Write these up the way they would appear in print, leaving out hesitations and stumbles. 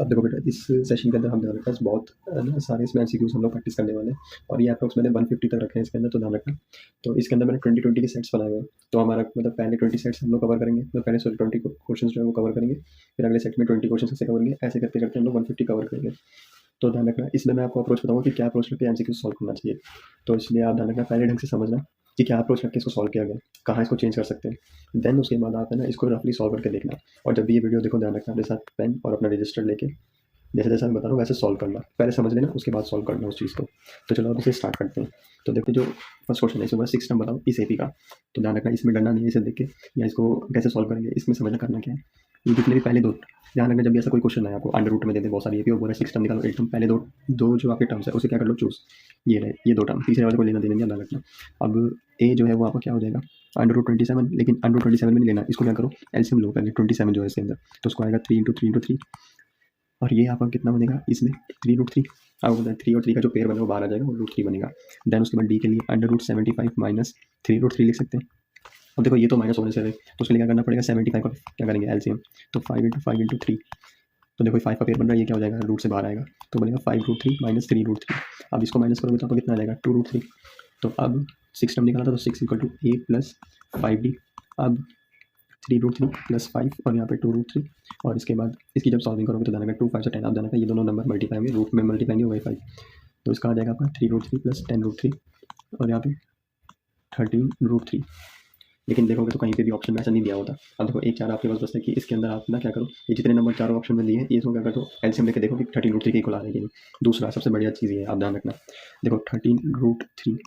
अब देखो बेटा, इस सेशन के अंदर हमारे पास बहुत ना सारे इसमें एमसीक्यूज हम लोग प्रैक्टिस करने वाले हैं, और ये अप्रॉक्स मैंने 150 तक रखे हैं इसके अंदर, तो ध्यान रखना। तो इसके अंदर मैंने 20-20 के सेट्स बनाए हुए हैं, तो हमारा मतलब पहले 20 सेट्स हम लोग कवर करेंगे, मतलब पहले सॉरी 20 क्वेश्चन जो है वो कवर करेंगे, फिर अगले सेट में 20 क्वेश्चन से कवर करेंगे, ऐसे करते करते हम लोग 150 कवर करेंगे। तो ध्यान रखना, इसमें मैं आपको अप्रोच बताऊंगा कि क्या अप्रोच रख के एमसीक्यू सॉल्व करना चाहिए। तो इसलिए आप ध्यान रखना, पहले ढंग से समझना कि क्या अप्रोच रख के इसको सॉल्व किया गया, कहाँ इसको चेंज कर सकते हैं। देन उसके बाद आप है ना इसको रफली सॉल्व करके देखना, और जब भी ये वीडियो देखो ध्यान रखना अपने साथ पेन और अपना रजिस्टर लेके जैसे जैसे मैं बता रहा हूँ वैसे सॉल्व करना, पहले समझ लेना उसके बाद सॉल्व करना उस चीज़ को। तो चलो अब इसे स्टार्ट करते हैं। तो देखो जो फर्स्ट क्वेश्चन है इसमें 6 नंबर बताओ इस एपी का। तो ध्यान रखना, इसमें डरना नहीं है इसे देख के, या इसको कैसे सॉल्व करेंगे इसमें समझना करना क्या है। ये जितने भी पहले दो, ध्यान रखना जब भी ऐसा कोई क्वेश्चन है आपको अंडर रूट में दे दे बहुत सारी एपी और बोला 6 टर्म निकालो 8 टर्म, पहले दो दो जो आपके टर्म्स है उसे क्या कर लो चूज, ये रहे ये दो टर्म, तीसरे वाले को लेना देना नहीं, ध्यान रखना। अब ए जो है वो आपका क्या हो जाएगा अंडर रूट 27, लेकिन अंडर रूट 27 में नहीं लेना, इसको क्या करो एलसीएम लो पहले 27 जो है इसके अंदर, तो उसको आएगा 3 × 3 × 3, और ये आपका कितना बनेगा इसमें 3 √3। अब 3 और 3 का जो पेयर बनेगा वो बाहर आ जाएगा और √3 बनेगा। देन उसके बाद डी के लिए अंडर रूट 75 माइनस 3 √3 लिख सकते हैं। अब देखो ये तो माइनस होने से है, तो उसके लिए क्या करना पड़ेगा 75 का क्या करेंगे एलसीएम, तो 5 × 5 × 3, तो देखो 5 का पेयर बन रहा है, ये क्या हो जाएगा रूट से बाहर आएगा, तो बनेगा 5 √3 माइनस 3 √3। अब इसको माइनस करोगे तो आपको कितना आ जाएगा 2 √3। तो अब 6 टर्म निकाला था, तो 6 = a + 5d। अब 3 √3 + 5 और यहाँ पे 2 √3, और इसके बाद इसकी जब सॉल्विंग करोगे तो जाना 2 5 से 10 आप जाना ये दोनों नंबर मल्टीप्लाई होंगे, रूट में मल्टीप्लाई नहीं होगा 5, तो इसका आ जाएगा आपका 3 √3 + 10 √3 और यहाँ पे 13 √3। लेकिन देखोगे तो कहीं पे भी ऑप्शन में ऐसा नहीं दिया होता। अब देखो एक चार आपके पास बचता है कि इसके अंदर आप ना क्या करो, ये जितने नंबर चारों ऑप्शन में दिए हैं इसको क्या करो एलसीएम लेके देखो कि 13 √3 के इक्वल आ रहा है कि नहीं। दूसरा सबसे बढ़िया चीज़ ये है, आप ध्यान रखना, देखो 13 √3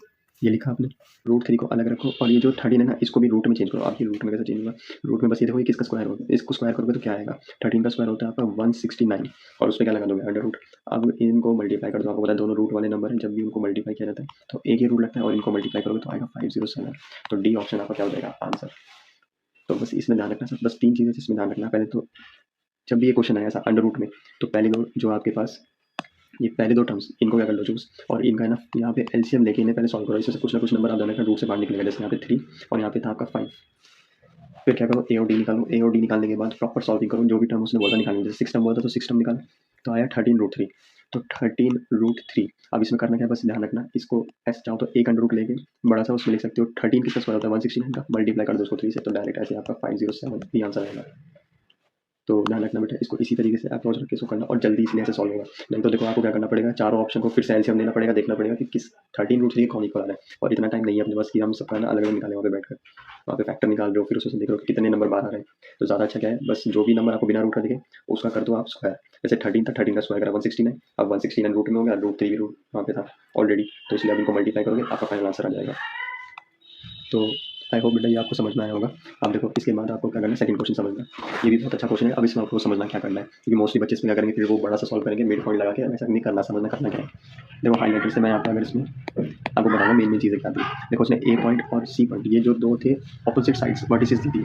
ये लिखा आपने, √3 को अलग रखो, और ये जो 13 है ना इसको भी रूट में चेंज करो। आप ये रूट में कैसे चेंज होगा, रूट में बस ये देखो ये किसका स्क्वायर होगा, इसको स्क्वायर करोगे तो क्या आएगा 13 का स्क्वायर होता है आपका 169, और उसमें क्या लगा दोगे अंडर रूट। अब इनको मल्टीप्लाई कर दो, आपको पता है दोनों रूट वाले नंबर हैं, जब भी उनको मल्टीप्लाई किया जाता है तो एक ही रूट लगता है, और इनको मल्टीप्लाई करोगे तो आएगा 507। तो डी ऑप्शन आपका क्या हो जाएगा आंसर। तो बस इसमें ध्यान रखना सर, बस 3 चीज़ें जिसमें ध्यान रखना। पहले तो जब भी ये क्वेश्चन आया ऐसा अंडर रूट में, तो पहले दो जो आपके पास ये पहले दो टर्म्स इनको क्या कर लो चूज, और इनका है ना यहाँ पे एलसीएम लेके इन्हें पहले सॉल्व करो, इसमें से कुछ ना कुछ नंबर आप जाना रूट से बाहर निकलेगा, जैसे यहाँ पे 3 और यहाँ पे था आपका 5। फिर क्या करो ए और डी निकालो, ए और डी निकालने के बाद प्रॉपर सॉल्विंग करो, जो भी टर्म उसने बोला निकालने, जैसे 6 टर्म बोला था तो 6 टर्म निकालो, तो आया 13 √3। तो 13 √3 अब इसमें करना क्या है, बस ध्यान रखना इसको ऐसे चाहो तो एक अंडर रूट लेके बड़ा सा उसमें लिख सकते हो, 13 किसका स्क्वायर होता है 169 का, मल्टीप्लाई कर दो उसको 3 से, तो डायरेक्ट ऐसे आपका 507 ही आंसर आएगा। तो ध्यान रखना बेटा, इसको इसी तरीके से अप्रोच रख के इसको करना, और जल्दी इसलिए ऐसे सॉल्व होगा। नहीं तो देखो आपको क्या करना पड़ेगा, चारों ऑप्शन को फिर से एलसीएम लेना पड़ेगा, देखना पड़ेगा कि किस 13 √3 कौन इक्वल आ रहा है, और इतना टाइम नहीं है अपने पास कि हम सबका ना अलग अलग निकालें वहाँ पे बैठकर, वहाँ पे फैक्टर निकाल रहे हो फिर उससे देख रहे हो कितने नंबर बाहर आ रहे हैं। तो ज़्यादा अच्छा क्या है, बस जो भी नंबर आपको बिना रूट का दिखे उसका कर दो आप स्क्वायर, जैसे 13 था 13 का स्क्वायर करा 169, अब 169 रूट में हो गया, √3 भी रूट वहाँ पे था ऑलरेडी, तो इसलिए आप इनको मल्टीप्लाई करोगे आपका फाइनल आंसर आ जाएगा। तो आई होप बेटा ये आपको समझ में आया होगा। अब देखो इसके बाद आपको क्या करना है, सेकंड क्वेश्चन समझना, ये भी बहुत अच्छा क्वेश्चन है। अब इसमें आपको समझना क्या करना है, क्योंकि मोस्टली बच्चे इसमें क्या करेंगे फिर वो बड़ा सा सॉल्व करेंगे मिड पॉइंट लगा के, ऐसा नहीं करना, समझना करना क्या है। देखो हाईलाइटर से मैं यहाँ पे अगर इसमें आपको बताऊंगा मेन चीज़ें क्या थी। देखो उसने ए पॉइंट और सी पॉइंट ये जो दो थे ऑपोजिट साइड्स वर्टिसेस दी थी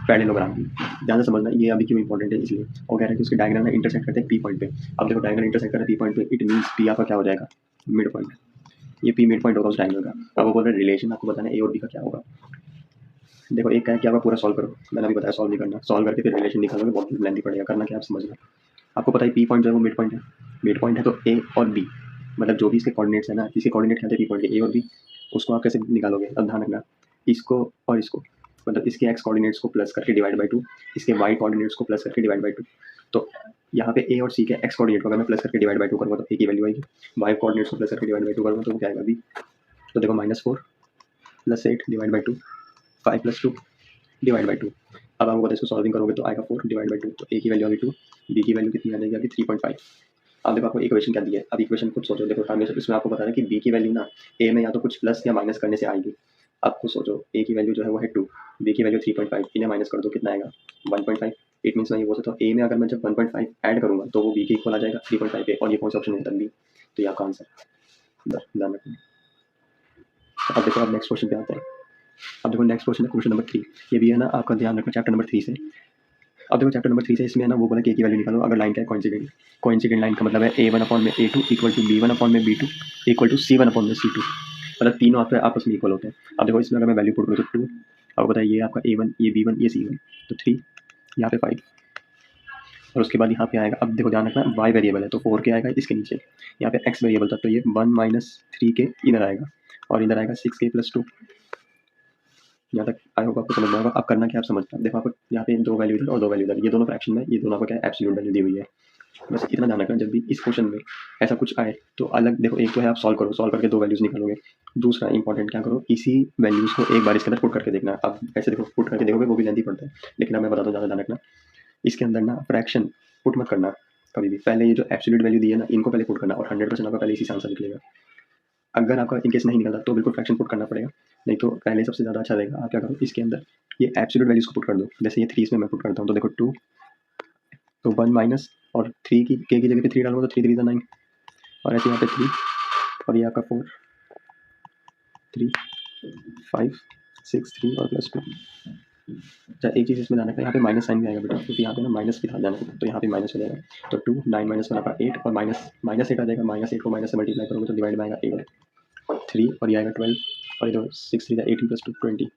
पैरेललोग्राम की, ध्यान से समझना ये अभी क्यों इंपॉर्टेंट है इसलिए, और कह रहे हैं कि उसके डायग्राम में इंटरसेक्ट करते हैं पी पॉइंट पे। अब देखो डायग्राम इंटरसेक्ट कर रहा है पी पॉइंट पे, इट मीन्स पी आपका क्या हो जाएगा मिड पॉइंट, ये पी मिड पॉइंट होगा उस डायग्राम का। अब वो बोल रहे हैं रिलेशन आपको बताना है ए और बी का क्या होगा। देखो एक क्या है कि आपका पूरा सॉल्व करो, मैंने अभी बताया सॉल्व नहीं करना, सॉल्व करके फिर रिलेशन निकालोगे बहुत लेंथी पड़ेगा, करना क्या आप समझना। आपको पता है पी पॉइंट जो है वो मिड पॉइंट है, मिड पॉइंट है तो ए और बी मतलब जो भी इसके कोऑर्डिनेट्स है ना, इसके कोऑर्डिनेट क्या थे पी पॉइंट के ए और बी, उसको आप कैसे निकालोगे। अब ध्यान रखना इसको और इसको मतलब इसके एक्स कोऑर्डिनेट्स को प्लस करके डिवाइड बाई 2, इसके वाई कोऑर्डिनेट्स को प्लस करके डिवाइड बाई 2। तो यहाँ पे ए और सी के एक्स कोऑर्डिनेट को अगर मैं प्लस करके डिवाइड बाई 2 करूँगा तो ए की वैल्यू आएगी, वाई कोऑर्डिनेट्स को प्लस करके डिवाइड बाई 2 करूँगा तो वो क्या आएगा बी। तो देखो -4 + 8 डिवाइड बाई 2, 5 + 2 डिवाइड बाई 2। अब आपको पता है इसको सॉल्विंग करोगे तो आएगा 4 डिवाइड बाई 2, तो ए की वैल्यू आ गई 2, बी की वैल्यू कितनी आ जाएगी अभी 3.5। अब देखो आपको इक्वेशन क्या दी है, अब इक्वेशन खुद सोचो। देखो हमें इसमें आपको पता है कि बी की वैल्यू ना ए में या तो कुछ प्लस या माइनस करने से आएगी। अब खुद सोचो ए की वैल्यू जो है वो है 2, बी की वैल्यू 3.5, इन्हें माइनस कर दो कितना आएगा 1.5। इट मीन्स मैं ये बोल सकता हूँ ए में अगर मैं जब 1.5 ऐड करूँगा तो वो बी के इक्वल आ जाएगा 3.5 पे, और ये कौन सा ऑप्शन है तब बी, तो ये आपका आंसर ध्यान रखना। अब देखो अब नेक्स्ट क्वेश्चन पे आते हैं। अब देखो नेक्स्ट क्वेश्चन है क्वेश्चन नंबर 3, ये भी है ना आपका ध्यान रखना चैप्टर नंबर 3 से। अब देखो चैप्टर नंबर 3 से इसमें है ना वो बोला कि ए की वैल्यू निकालो अगर लाइन क्या है कोइंसिडेंट, कोइंसिडेंट लाइन का मतलब है a1/a2 equal to b1/b2 equal to c1/c2, मतलब तीनों आपस में इक्वल होते हैं। अब देखो इसमें अगर मैं वैल्यू पुट करूँ तो 2, अब बताइए ये आपका a1 ये b1 ये c1, तो 3 यहाँ पे 5। और उसके बाद यहाँ पे आएगा, अब देखो ध्यान रखना y वेरिएबल है तो 4 के आएगा इसके नीचे, यहाँ पे x वेरिएबल था तो ये 1 माइनस 3 के इधर आएगा और इधर आएगा 6 के प्लस 2। यहाँ तक आई होप आपको समझ में आएगा। अब करना क्या आप समझते हैं, देखो आपको यहाँ पे 2 वैल्यू इधर और 2 वैल्यू इधर, ये दोनों फ्रैक्शन में, ये दोनों आपको क्या है एब्सोल्यूट वैल्यू दी हुई है। बस इतना ध्यान रखना, जब भी इस क्वेश्चन में ऐसा कुछ आए तो अलग देखो, एक तो है आप सॉल्व करो, सॉल्व करके 2 वैल्यूज निकालोगे, दूसरा इंपॉर्टेंट क्या करो, इसी वैल्यूज को एक बार इसके अंदर पुट करके देखना। अब ऐसे देखो पुट करके देखोगे वो भी लेंथी पड़ता है, लेकिन अब मैं बताता हूँ, ज़्यादा ध्यान रखना इसके अंदर ना फ्रैक्शन पुट मत करना कभी भी, पहले ये जो एब्सोल्यूट वैल्यू दी है ना इनको पहले पुट करना और 100% आपका पहले इसी से आंसर निकलेगा। अगर आपका इनकेस नहीं निकलता तो बिल्कुल फ्रैक्शन पुट करना पड़ेगा, नहीं तो पहले सबसे ज़्यादा अच्छा रहेगा। आप क्या करो इसके अंदर ये एब्सोल्यूट वैल्यूज को पुट कर दो, जैसे ये 3 इसमें मैं पुट करता हूँ तो देखो 2 तो 1 माइनस और 3 की के की जगह पे 3 डालूंगा तो 3 3 9 और ऐसे यहाँ पे 3 और ये आपका 4 3 5 6 3 और प्लस 2। अच्छा एक चीज़ इसमें ध्यान रखना, यहाँ पे माइनस साइन भी आएगा बेटा, क्योंकि यहाँ पे ना माइनस भी था ध्यान रखना, तो यहाँ पे माइनस हो जाएगा तो 2 9 माइनस 1 आपका 8 और माइनस 8 आ जाएगा, माइनस 8 को माइनस से मल्टीप्लाई करोगे तो डिवाइड में आएगा 8 3 और ये आएगा 12 और इधर 6 3 18 प्लस 2 20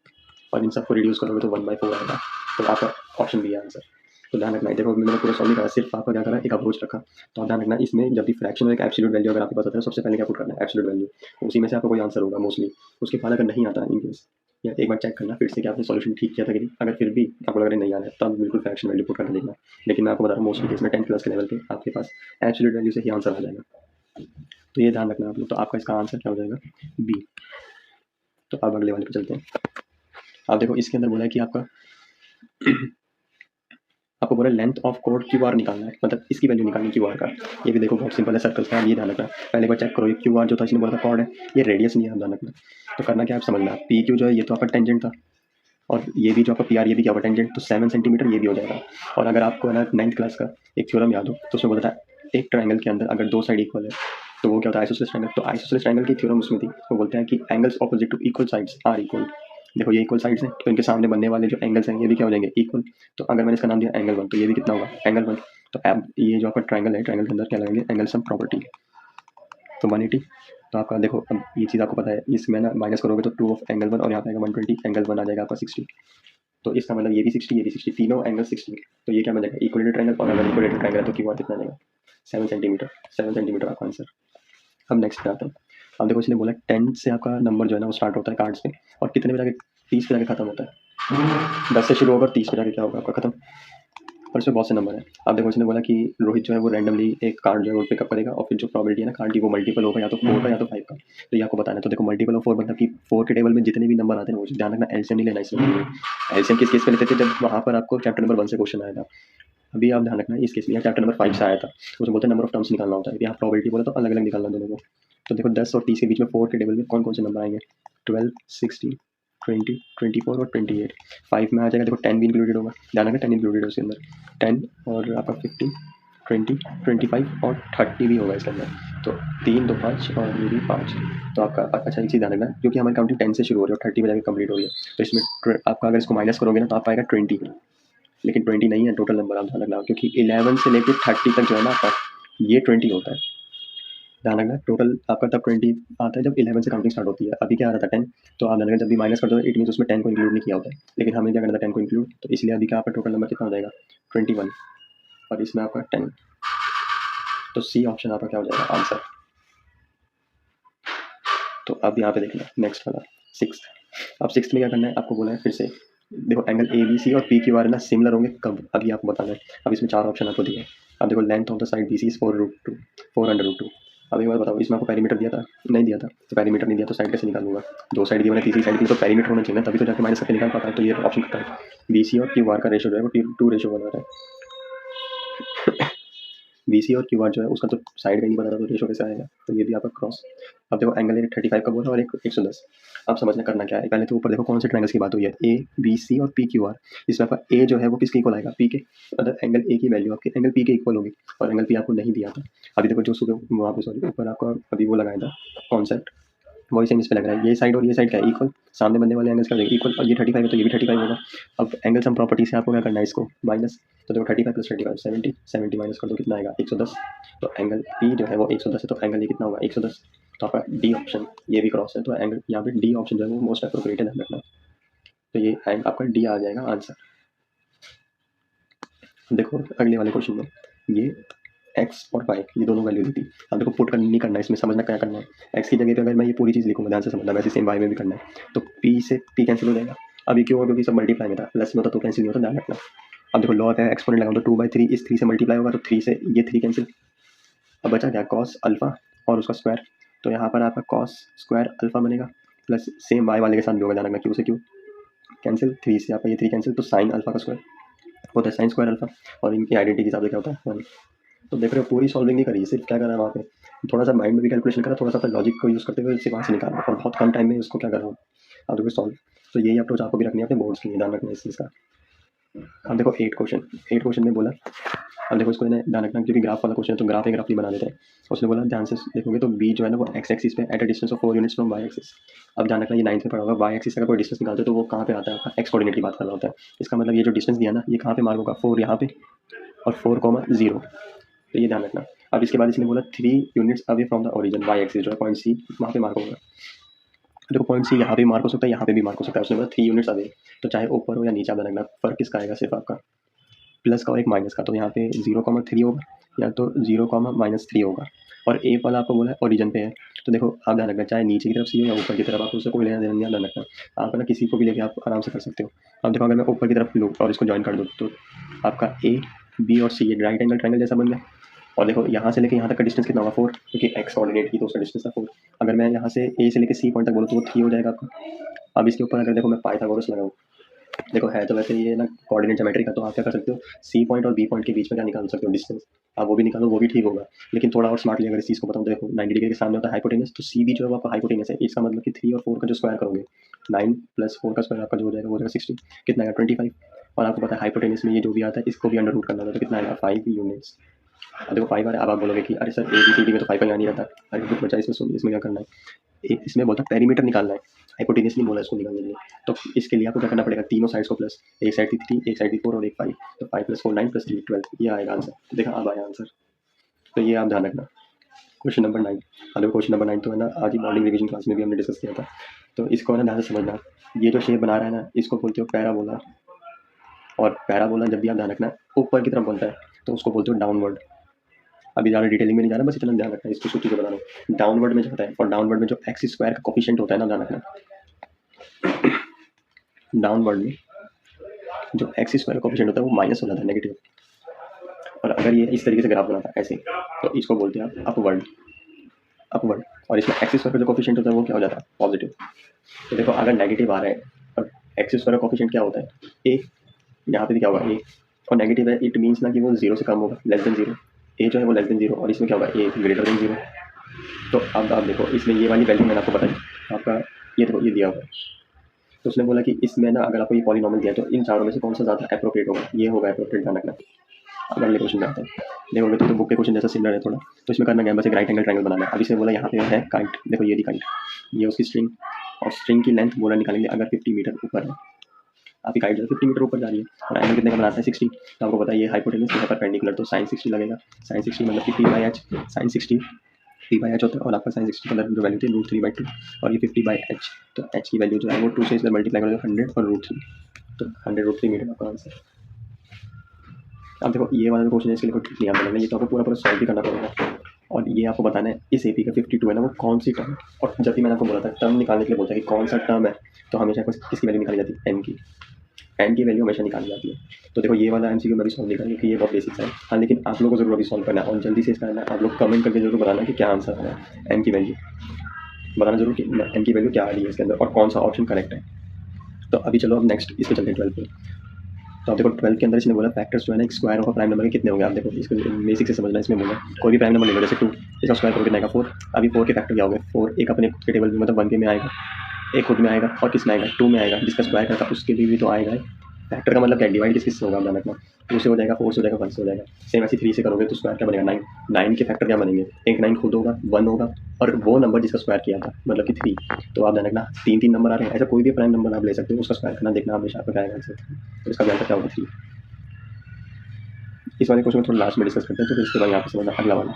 और इन सबको रिड्यूस करोगे तो 1/4 आएगा। तो आपका ऑप्शन भी है आंसर। तो ध्यान रखना है, देखो मैंने पूरा सॉल्व नहीं करा, सिर्फ आपका क्या करा एक अप्रोच रखा। तो आप ध्यान रखना इसमें जब भी फ्रैक्शन में एक एब्सोल्यूट वैल्यू अगर आपको पता है सबसे पहले क्या पुट करना है एब्सोल्यूट वैल्यू, उसी में से आपको कोई आंसर होगा मोस्टली। उसके बाद अगर नहीं आता इन केस या एक बार चेक करना फिर से कि आपने सॉल्यूशन ठीक किया था कि नहीं, अगर फिर भी आपको लग रहा है नहीं आ रहा है तब बिल्कुल फ्रैक्शन वैल्यू पुट करके देखना। लेकिन मैं आपको बता रहा हूँ मोस्टली केस में 10 प्लस के लेवल पे आपके पास एब्सोल्यूट वैल्यू से ही आंसर आ जाएगा। तो ये ध्यान रखना आप लोग। तो आपका इसका आंसर क्या हो जाएगा बी। तो अब अगले वाले पे चलते हैं। आप देखो इसके अंदर बोला है कि आपको बोला length of code Q R निकालना है, मतलब इसकी वैल्यू निकालनी क्यू आर का। ये भी देखो बहुत सिंपल है, सर्कल्स का, ये ध्यान रखना। पहले बार चेक करो ये क्यू आर जो था इसने बोला था कॉर्ड है, ये रेडियस नहीं है, ध्यान रखना। तो करना क्या आप समझना, पी क्यू जो है ये तो आपका टेंजेंट था और ये भी जो आपका पी आर ये भी क्या होगा टेंजेंट, तो 7 सेंटीमीटर ये भी हो जाएगा। और अगर आपको है ना 9th क्लास का एक थ्योरम याद हो तो उसमें बोला था एक ट्राइंगल के अंदर अगर 2 साइड इक्वल है तो वो क्या होता है आइसोसेलेस ट्राइंगल। तो आइसोसेलेस ट्राइंगल की थ्योरम उसमें थी, वो बोलते हैं कि angles opposite to equal sides are equal. देखो ये इक्वल साइड्स हैं तो इनके सामने बनने वाले जो एंगल्स हैं ये भी क्या हो जाएंगे इक्वल। तो अगर मैंने इसका नाम दिया एंगल 1 तो ये भी कितना होगा एंगल 1। तो अब ये जो आपका ट्राइंगल है ट्राइंगल के अंदर क्या लगेंगे एंगल सम प्रॉपर्टी, तो 180। तो आपका देखो अब ये चीज़ आपको पता है, इसमें ना माइनस करोगे तो 2 ऑफ एंगल 1 और यहाँ पे आएगा 120, एंगल 1 आ जाएगा आपका 60। तो इसका मतलब ये भी 60 ये भी 60, तीनों एंगल 60। तो ये क्या बन जाएगा इक्वलेटेड ट्राइंगल, और अगर इक्वलेटेड ट्राइंगल है तो क्यू आर कितना जाएगा 7 सेंटीमीटर। 7 सेंटीमीटर आपका आंसर। अब नेक्स्ट पे आता हूँ। अब देखो इसने बोला 10 से आपका नंबर जो है ना वो स्टार्ट होता है कार्ड्स पे और कितने पे जाके 30 पे जाके खत्म होता है। 10 से शुरू होगा और 30 पे जाके क्या होगा आपका खत्म। और इसमें बहुत से नंबर है। अब देखो इसने बोला कि रोहित जो है वो रैंडमली एक कार्ड जो है वो पिकअप करेगा और फिर जो प्रोबेबिलिटी है ना कार्ड की वो मल्टीपल होगा या तो 4 का या तो 5 का। तो ये आपको बताना है। तो देखो मल्टीपल ऑफ 4 मतलब कि 4 के टेबल में जितने भी नंबर आते हैं वो ध्यान रखना, एलसीएम नहीं लेना इसमें। एलसीएम किस केस पे लेते थे, जब वहाँ पर आपको चैप्टर नंबर 1 से क्वेश्चन आया था। अभी आप ध्यान रखना इस केस में चैप्टर नंबर 5 से आया था, उसमें बोलते हैं नंबर ऑफ टर्म्स निकालना होता है। यहाँ प्रोबेबिलिटी बोला तो अलग अलग निकालना दोनों को। तो देखो 10 और 30 के बीच में 4 के टेबल में कौन कौन से नंबर आएंगे, 12 16 20 24 और 28। 5 में आ जाएगा देखो 10 भी इंक्लूडेड होगा, ध्यान रखना 10 इंक्लूडेड है उसके अंदर, 10 और आपका 15 20 25 और 30 भी होगा इसके अंदर। तो 3 2 5 और ये भी 5। तो आपका अच्छा एक चीज़ ध्यान रखना, क्योंकि हमारी काउंटिंग 10 से शुरू हो रही है और 30 में जाकर कंप्लीट हो रही है, तो इसमें आपका अगर इसको माइनस करोगे ना तो आप पाएगा 20, लेकिन 20 नहीं है टोटल नंबर, आप ध्यान रखना, क्योंकि 11 से लेकर 30 तक जो है ना आपका ये 20 होता है। ध्यान रखना टोटल आपका तब 20 आता है जब 11 से काउंटिंग स्टार्ट होती है। अभी क्या आ रहा था 10, तो आप ध्यान रखना जब भी माइनस करते हो इट मीन उसमें 10 को इंक्लूड नहीं किया होता है, लेकिन हमें क्या करना था 10 को इंक्लूड, तो इसलिए अभी का आपका टोटल नंबर कितना हो जाएगा 21 और इसमें आपका 10। तो सी ऑप्शन आपका क्या हो जाएगा आंसर। तो अब यहाँ पे देखना नेक्स्ट वाला 6। अब 6 में क्या करना है आपको बोला है फिर से, देखो एंगल ए बी सी और पी क्यू आर ना सिमिलर होंगे कब, अभी आपको बताना है। अब इसमें 4 ऑप्शन आपको दिए हैं। अब देखो length of the side B C is 4√2 4√2। अब एक बार बताओ इसमें आपको पेरीमीटर दिया था नहीं दिया था, तो पेरीमीटर नहीं दिया तो साइड कैसे निकालूंगा, 2 साइड दिए मैंने, तीसरी साइड की तो पेरीमीटर होना चाहिए ना, तभी तो जाके माइनस करके निकाल पाता है। तो ये ऑप्शन करता है बी सी और क्यू आर का रेशो जो है वो 2 बना रहा है। बी सी और क्यू आर जो है उसका तो साइड का नहीं बता रहा, तो रेशो कैसे आएगा, तो ये भी आपका क्रॉस। अब देखो एंगल एक 35 का बोला और एक 110। अब समझना करना क्या है, पहले तो ऊपर देखो कौन से ट्रायंगल्स की बात हुई है, ए बी सी और पी क्यू आर। इसमें आपका ए जो है वो किसके इक्वल आएगा पी के, मतलब एंगल ए की वैल्यू आपके एंगल पी के इक्वल होगी और एंगल पी आपको नहीं दिया था। अभी देखो जो सुबह वहाँ पे सॉरी ऊपर आपका अभी वो लगाया था कॉन्सेप्ट, वही सेम इस पे लग रहा है। ये साइड और ये साइड क्या है इक्वल, सामने बनने वाले एंगल्स का इक्वल, और ये 35 है तो ये भी 35 होगा। अब एंगल सम प्रॉपर्टी से आपको क्या करना है इसको माइनस, तो देखो 35 प्लस 35 70 70 माइनस कर दो कितना आएगा 110। तो एंगल पी जो है वो 110 है, तो एंगल ये कितना होगा 110। तो आपका डी ऑप्शन ये भी क्रॉस है, तो एंगल यहाँ पे डी ऑप्शन जो है वो मोस्ट अप्रोप्रिएट है ध्यान रखना। तो ये आपका डी आ जाएगा आंसर। देखो अगले वाले क्वेश्चन में ये एक्स और वाई ये दोनों वैल्यू दी थी। अब देखो पुट नहीं करना है, इसमें समझना क्या करना है। एक्स की जगह पे अगर मैं ये पूरी चीज़ लिखूंगा, ध्यान से समझना, वैसे सेम वाई में भी करना है। तो पी से पी कैंसिल हो जाएगा। अभी क्यों हो, क्योंकि सब मल्टीप्लाई में था, प्लस में होता तो कैंसिल नहीं होता, ध्यान रखना। अब देखो लॉ है, एक्सपोनेंट लगाऊं तो 2/3 इस 3 से मल्टीप्लाई होगा, तो 3 से ये 3 कैंसिल। अब बचा क्या, कॉस अल्फा और उसका स्क्वायर। तो यहाँ पर आपका कॉस स्क्वायर अल्फा बनेगा, प्लस सेम वाई वाले के साथ भी होगा, ध्यान रखना, क्यू से क्यू कैंसिल, 3 से आपका ये 3 कैंसिल, तो साइन अल्फा का स्क्वायर होता है साइन स्क्वायर अल्फा। और इनकी आइडेंटिटी के हिसाब से क्या होता है 1। तो देख रहे हो पूरी सॉल्विंग नहीं करी, सिर्फ क्या करा है वहाँ पे, थोड़ा सा माइंड में भी कैलकुलेशन करा, थोड़ा सा अपना लॉजिक को यूज़ करते हुए इसे वहाँ से निकाला, और बहुत कम टाइम में इसको क्या करा अब देखो सॉल्व। तो यही अप्रोच आपको भी रखनी है अपने बोर्ड्स के लिए, ध्यान रखना इस चीज़ का। अब देखो 8 क्वेश्चन में बोला, अब देखो इसको ध्यान रखना क्योंकि ग्राफ वाला क्वेश्चन है, तो ग्राफ एक रफली बना लेते हैं। उसने बोला ध्यान से देखोगे तो बी जो है ना वो एक्स एक्सिस पे at a distance of 4 units from y axis. अब ध्यान रखना ये 9th में पढ़ा होगा, वाई एक्सिस का कोई डिस्टेंस निकालते तो वो कहाँ पे आता है, एक्स कोऑर्डिनेट की बात कर रहा होता है। इसका मतलब ये जो डिस्टेंस दिया ना ये कहाँ पे मार्क होगा, 4 यहाँ पे और 4,0, तो ये ध्यान रखना। अब इसके बाद इसने बोला 3 units away from the origin, y axis जो है पॉइंट सी वहाँ पे मार्क होगा। देखो पॉइंट सी यहाँ पे मार्क हो सकता है, यहाँ पे भी मार्क हो सकता है। उसने बोला 3 यूनिट्स अवे, तो चाहे ऊपर हो या नीचे, ध्यान रखना फर्क किसका आएगा, सिर्फ आपका प्लस का और एक माइनस का। तो यहाँ पे 0,3 होगा या तो 0,-3 होगा। और ए वाला आपको बोला है ओरिजिन पे है, तो देखो आप ध्यान रखना चाहे नीचे की तरफ सी हो या ऊपर की तरफ, आपको उससे कोई लेना देना नहीं, ध्यान रखना। आप ना किसी को भी लेके आप आराम से कर सकते हो। अब देखो अगर मैं ऊपर की तरफ लूँ और इसको ज्वाइन कर दूँ तो आपका ए बी और सी ये राइट एंगल ट्रायंगल जैसा बन गया। और देखो यहाँ से लेके यहाँ तक का डिस्टेंस कितना होगा 4, क्योंकि एक्स कोऑर्डिनेट की तो उसका डिस्टेंस था 4। अगर मैं यहाँ से ए से लेके सी पॉइंट तक बोलूँ तो वो 3 हो जाएगा आपका। अब इसके ऊपर अगर देखो मैं पाइथागोरस लगाऊँ, देखो है तो वैसे ये ना कोऑर्डिनेट ज्योमेट्री का, तो आप क्या कर सकते हो सी पॉइंट और बी पॉइंट के बीच में क्या निकाल सकते हो डिस्टेंस, आप वो भी निकालो, वो भी ठीक होगा। लेकिन थोड़ा और स्मार्टली अगर इस चीज़ को बताऊँ, देखो 90 डिग्री के सामने होता है हाइपोटेनस, तो सी भी जो है वो आपका हाइपोटेनस है। इसका मतलब कि 3 और 4 का जो स्क्वायर करोगे, 9 + 4 का स्क्वायर आपका जो हो जाएगा वो हो जाएगा 60, कितना आएगा 25। और आपको पता है हाइपोटेनस में ये जो भी आता है इसको भी अंडर रूट करना होता है, तो कितना आएगा 5 यूनिट्स। अब देखो 5 आ रहा है, अब आप बोलोगे कि अरे sir A B C D में तो 5 का यहाँ नहीं रहता। अरे कुछ बचा इसमें, सुन इसमें क्या करना है, इसमें बोलता है पेरीमीटर निकालना है, हाइपोटेनस नहीं बोला इसको निकालने के लिए। तो इसके लिए आपको क्या करना पड़ेगा, तीनों साइड्स को प्लस, एक साइड थी 3, एक साइड थी 4 और एक 5, तो 5 + 4 9 + 3 12, ये आएगा आंसर। देखा अब आया आंसर, तो ये आप ध्यान रखना। Question number 9, hello question number 9 तो है ना आज ही मॉर्निंग रिवीजन क्लास में भी हमने डिस्कस किया था। तो इसको है ना ध्यान से समझना, ये जो शेप बना रहा है ना इसको बोलते हो पैराबोला। और पैराबोला जब भी आप ध्यान रखना ऊपर की तरफ बनता है तो उसको बोलते हो डाउनवर्ड। अभी ज़्यादा डिटेलिंग में नहीं जाना, बस इतना ध्यान रखना, इसको सूची को बना लो। डाउनवर्ड में जो होता है, और डाउनवर्ड में जो एक्स स्क्वायर का कोफिशिएंट होता है ना, ध्यान रखना डाउनवर्ड में जो एक्स स्क्वायर का कोफिशिएंट होता है वो माइनस हो जाता है, नेगेटिव। और अगर ये इस तरीके से ग्राफ बनाता है ऐसे, तो इसको बोलते हैं आप अपवर्ड। और इसमें एक्स स्क्वायर का जो कोफिशिएंट होता है वो क्या हो जाता है, पॉजिटिव। तो देखो अगर नेगेटिव आ रहा है और एक्स स्क्वायर का कोफिशिएंट क्या होता है ए, यहाँ पे भी क्या होगा ए, और नेगेटिव है इट मीन्स ना कि वो 0 से कम होगा, लेस देन 0। ए जो है वो लेस देन 0, और इसमें क्या होगा ए ग्रेटर देन 0। तो अब आप देखो इसमें ये वाली वैल्यू मैंने आपको बताई, आपका ये देखो ये दिया हुआ है। तो उसने बोला कि इसमें ना अगर आपको ये पॉलिनॉमियल दिया है तो इन चारों में से कौन सा ज़्यादा एप्रोप्रिएट होगा, ये होगा एप्रोप्रिएट, ध्यान रखना। अब अगले क्वेश्चन में आते हैं, देखोगे तो बुक के क्वेश्चन जैसा सिमिलर है थोड़ा, तो इसमें करना क्या है, बस एक राइट एंगल ट्रायंगल बनाना है। अभी से बोला यहाँ पे है काइट, देखो ये दी काइट, ये उसकी स्ट्रिंग, और स्ट्रिंग की लेंथ बोला निकालेंगे अगर 50 मीटर ऊपर है, आपकी काइट जो 50 मीटर ऊपर जा रही है, और एंगल कितने का बनाता है 60। तो आपको पता है ये हाइपोटेनस है परपेंडिकुलर, तो sin 60 लगेगा। sin 60 मतलब कि p/h, sin 60 p/h होता है, और आपका sin 60 का जो वैल्यू थी √3/2, और ये 50/h, तो h की वैल्यू जो है वो 2 से इसमें मल्टीप्लाई करोगे 100 और √3, तो 100 √3 मीटर आपका आंसर। अब देखो ये वाला क्वेश्चन है, इसके लिए कोई ट्रिक नहीं आता लगना, ये तो आपको पूरा पूरा सॉल्व भी करना पड़ेगा। और ये आपको बताना है इस एपी का 52 है ना वो कौन सी टर्म, और जब भी मैंने आपको बोला था टर्म निकालने के लिए बोलता है कि कौन सा टर्म है, तो हमेशा किसकी वैल्यू निकाली जाती है, एन की। एन की वैल्यू हमेशा निकाली जाती है। तो देखो ये वाला एमसीक्यू मैं भी सॉल्व नहीं करूँगा क्योंकि ये बहुत बेसिक्स है। हाँ लेकिन आप लोगों को जरूर अभी सॉल्व करना है, और जल्दी से इसका है आप लोग कमेंट करके जरूर बताना कि क्या आंसर है, एन की वैल्यू बताना जरूर कि एन की वैल्यू क्या आ रही है इसके अंदर और कौन सा ऑप्शन करेक्ट है। तो अभी चलो अब नेक्स्ट इस पर चलते हैं 12 पे। तो आप देखो 12 के अंदर इसने बोला फैक्टर्स जो है ना एक स्क्वायर ऑफ प्राइम नंबर के कितने होंगे। आप देखो इसको बेसिक से समझना, इसमें बोला कोई भी प्राइम नंबर ले लो, जैसे 2, इसका स्क्वायर करोगे कितना आएगा 4। अभी 4 के फैक्टर क्या हो गए, 4 एक अपने खुद के टेबल में मतलब 1 के में आएगा, एक खुद में आएगा, और किस में आएगा 2 में आएगा, जिसका स्क्वायर करता उसके भी तो आएगा। फैक्टर का मतलब क्या, डिवाइड किस से होगा, ध्यान रखना। 2 से हो जाएगा, 4 से हो जाएगा, 1 से हो जाएगा। सेम ऐसे 3 से करोगे तो स्क्वायर क्या बनेगा 9। 9 के फैक्टर क्या बनेंगे, एक 9 खुद होगा, 1 होगा, और वो नंबर जिसका स्क्वायर किया था मतलब कि 3। तो आप ध्यान रखना 3 नंबर आ रहे हैं, ऐसा कोई भी प्राइम नंबर आप ले सकते हो, उसका स्क्वायर करना, देखना हमेशा आपका क्या आएगा आंसर। तो इसका आंसर क्या होगा 3। इस वाले क्वेश्चन में थोड़ा लास्ट में डिस्कस करते हैं, तो फिर इसके बाद यहाँ पे समझना अगला वाला।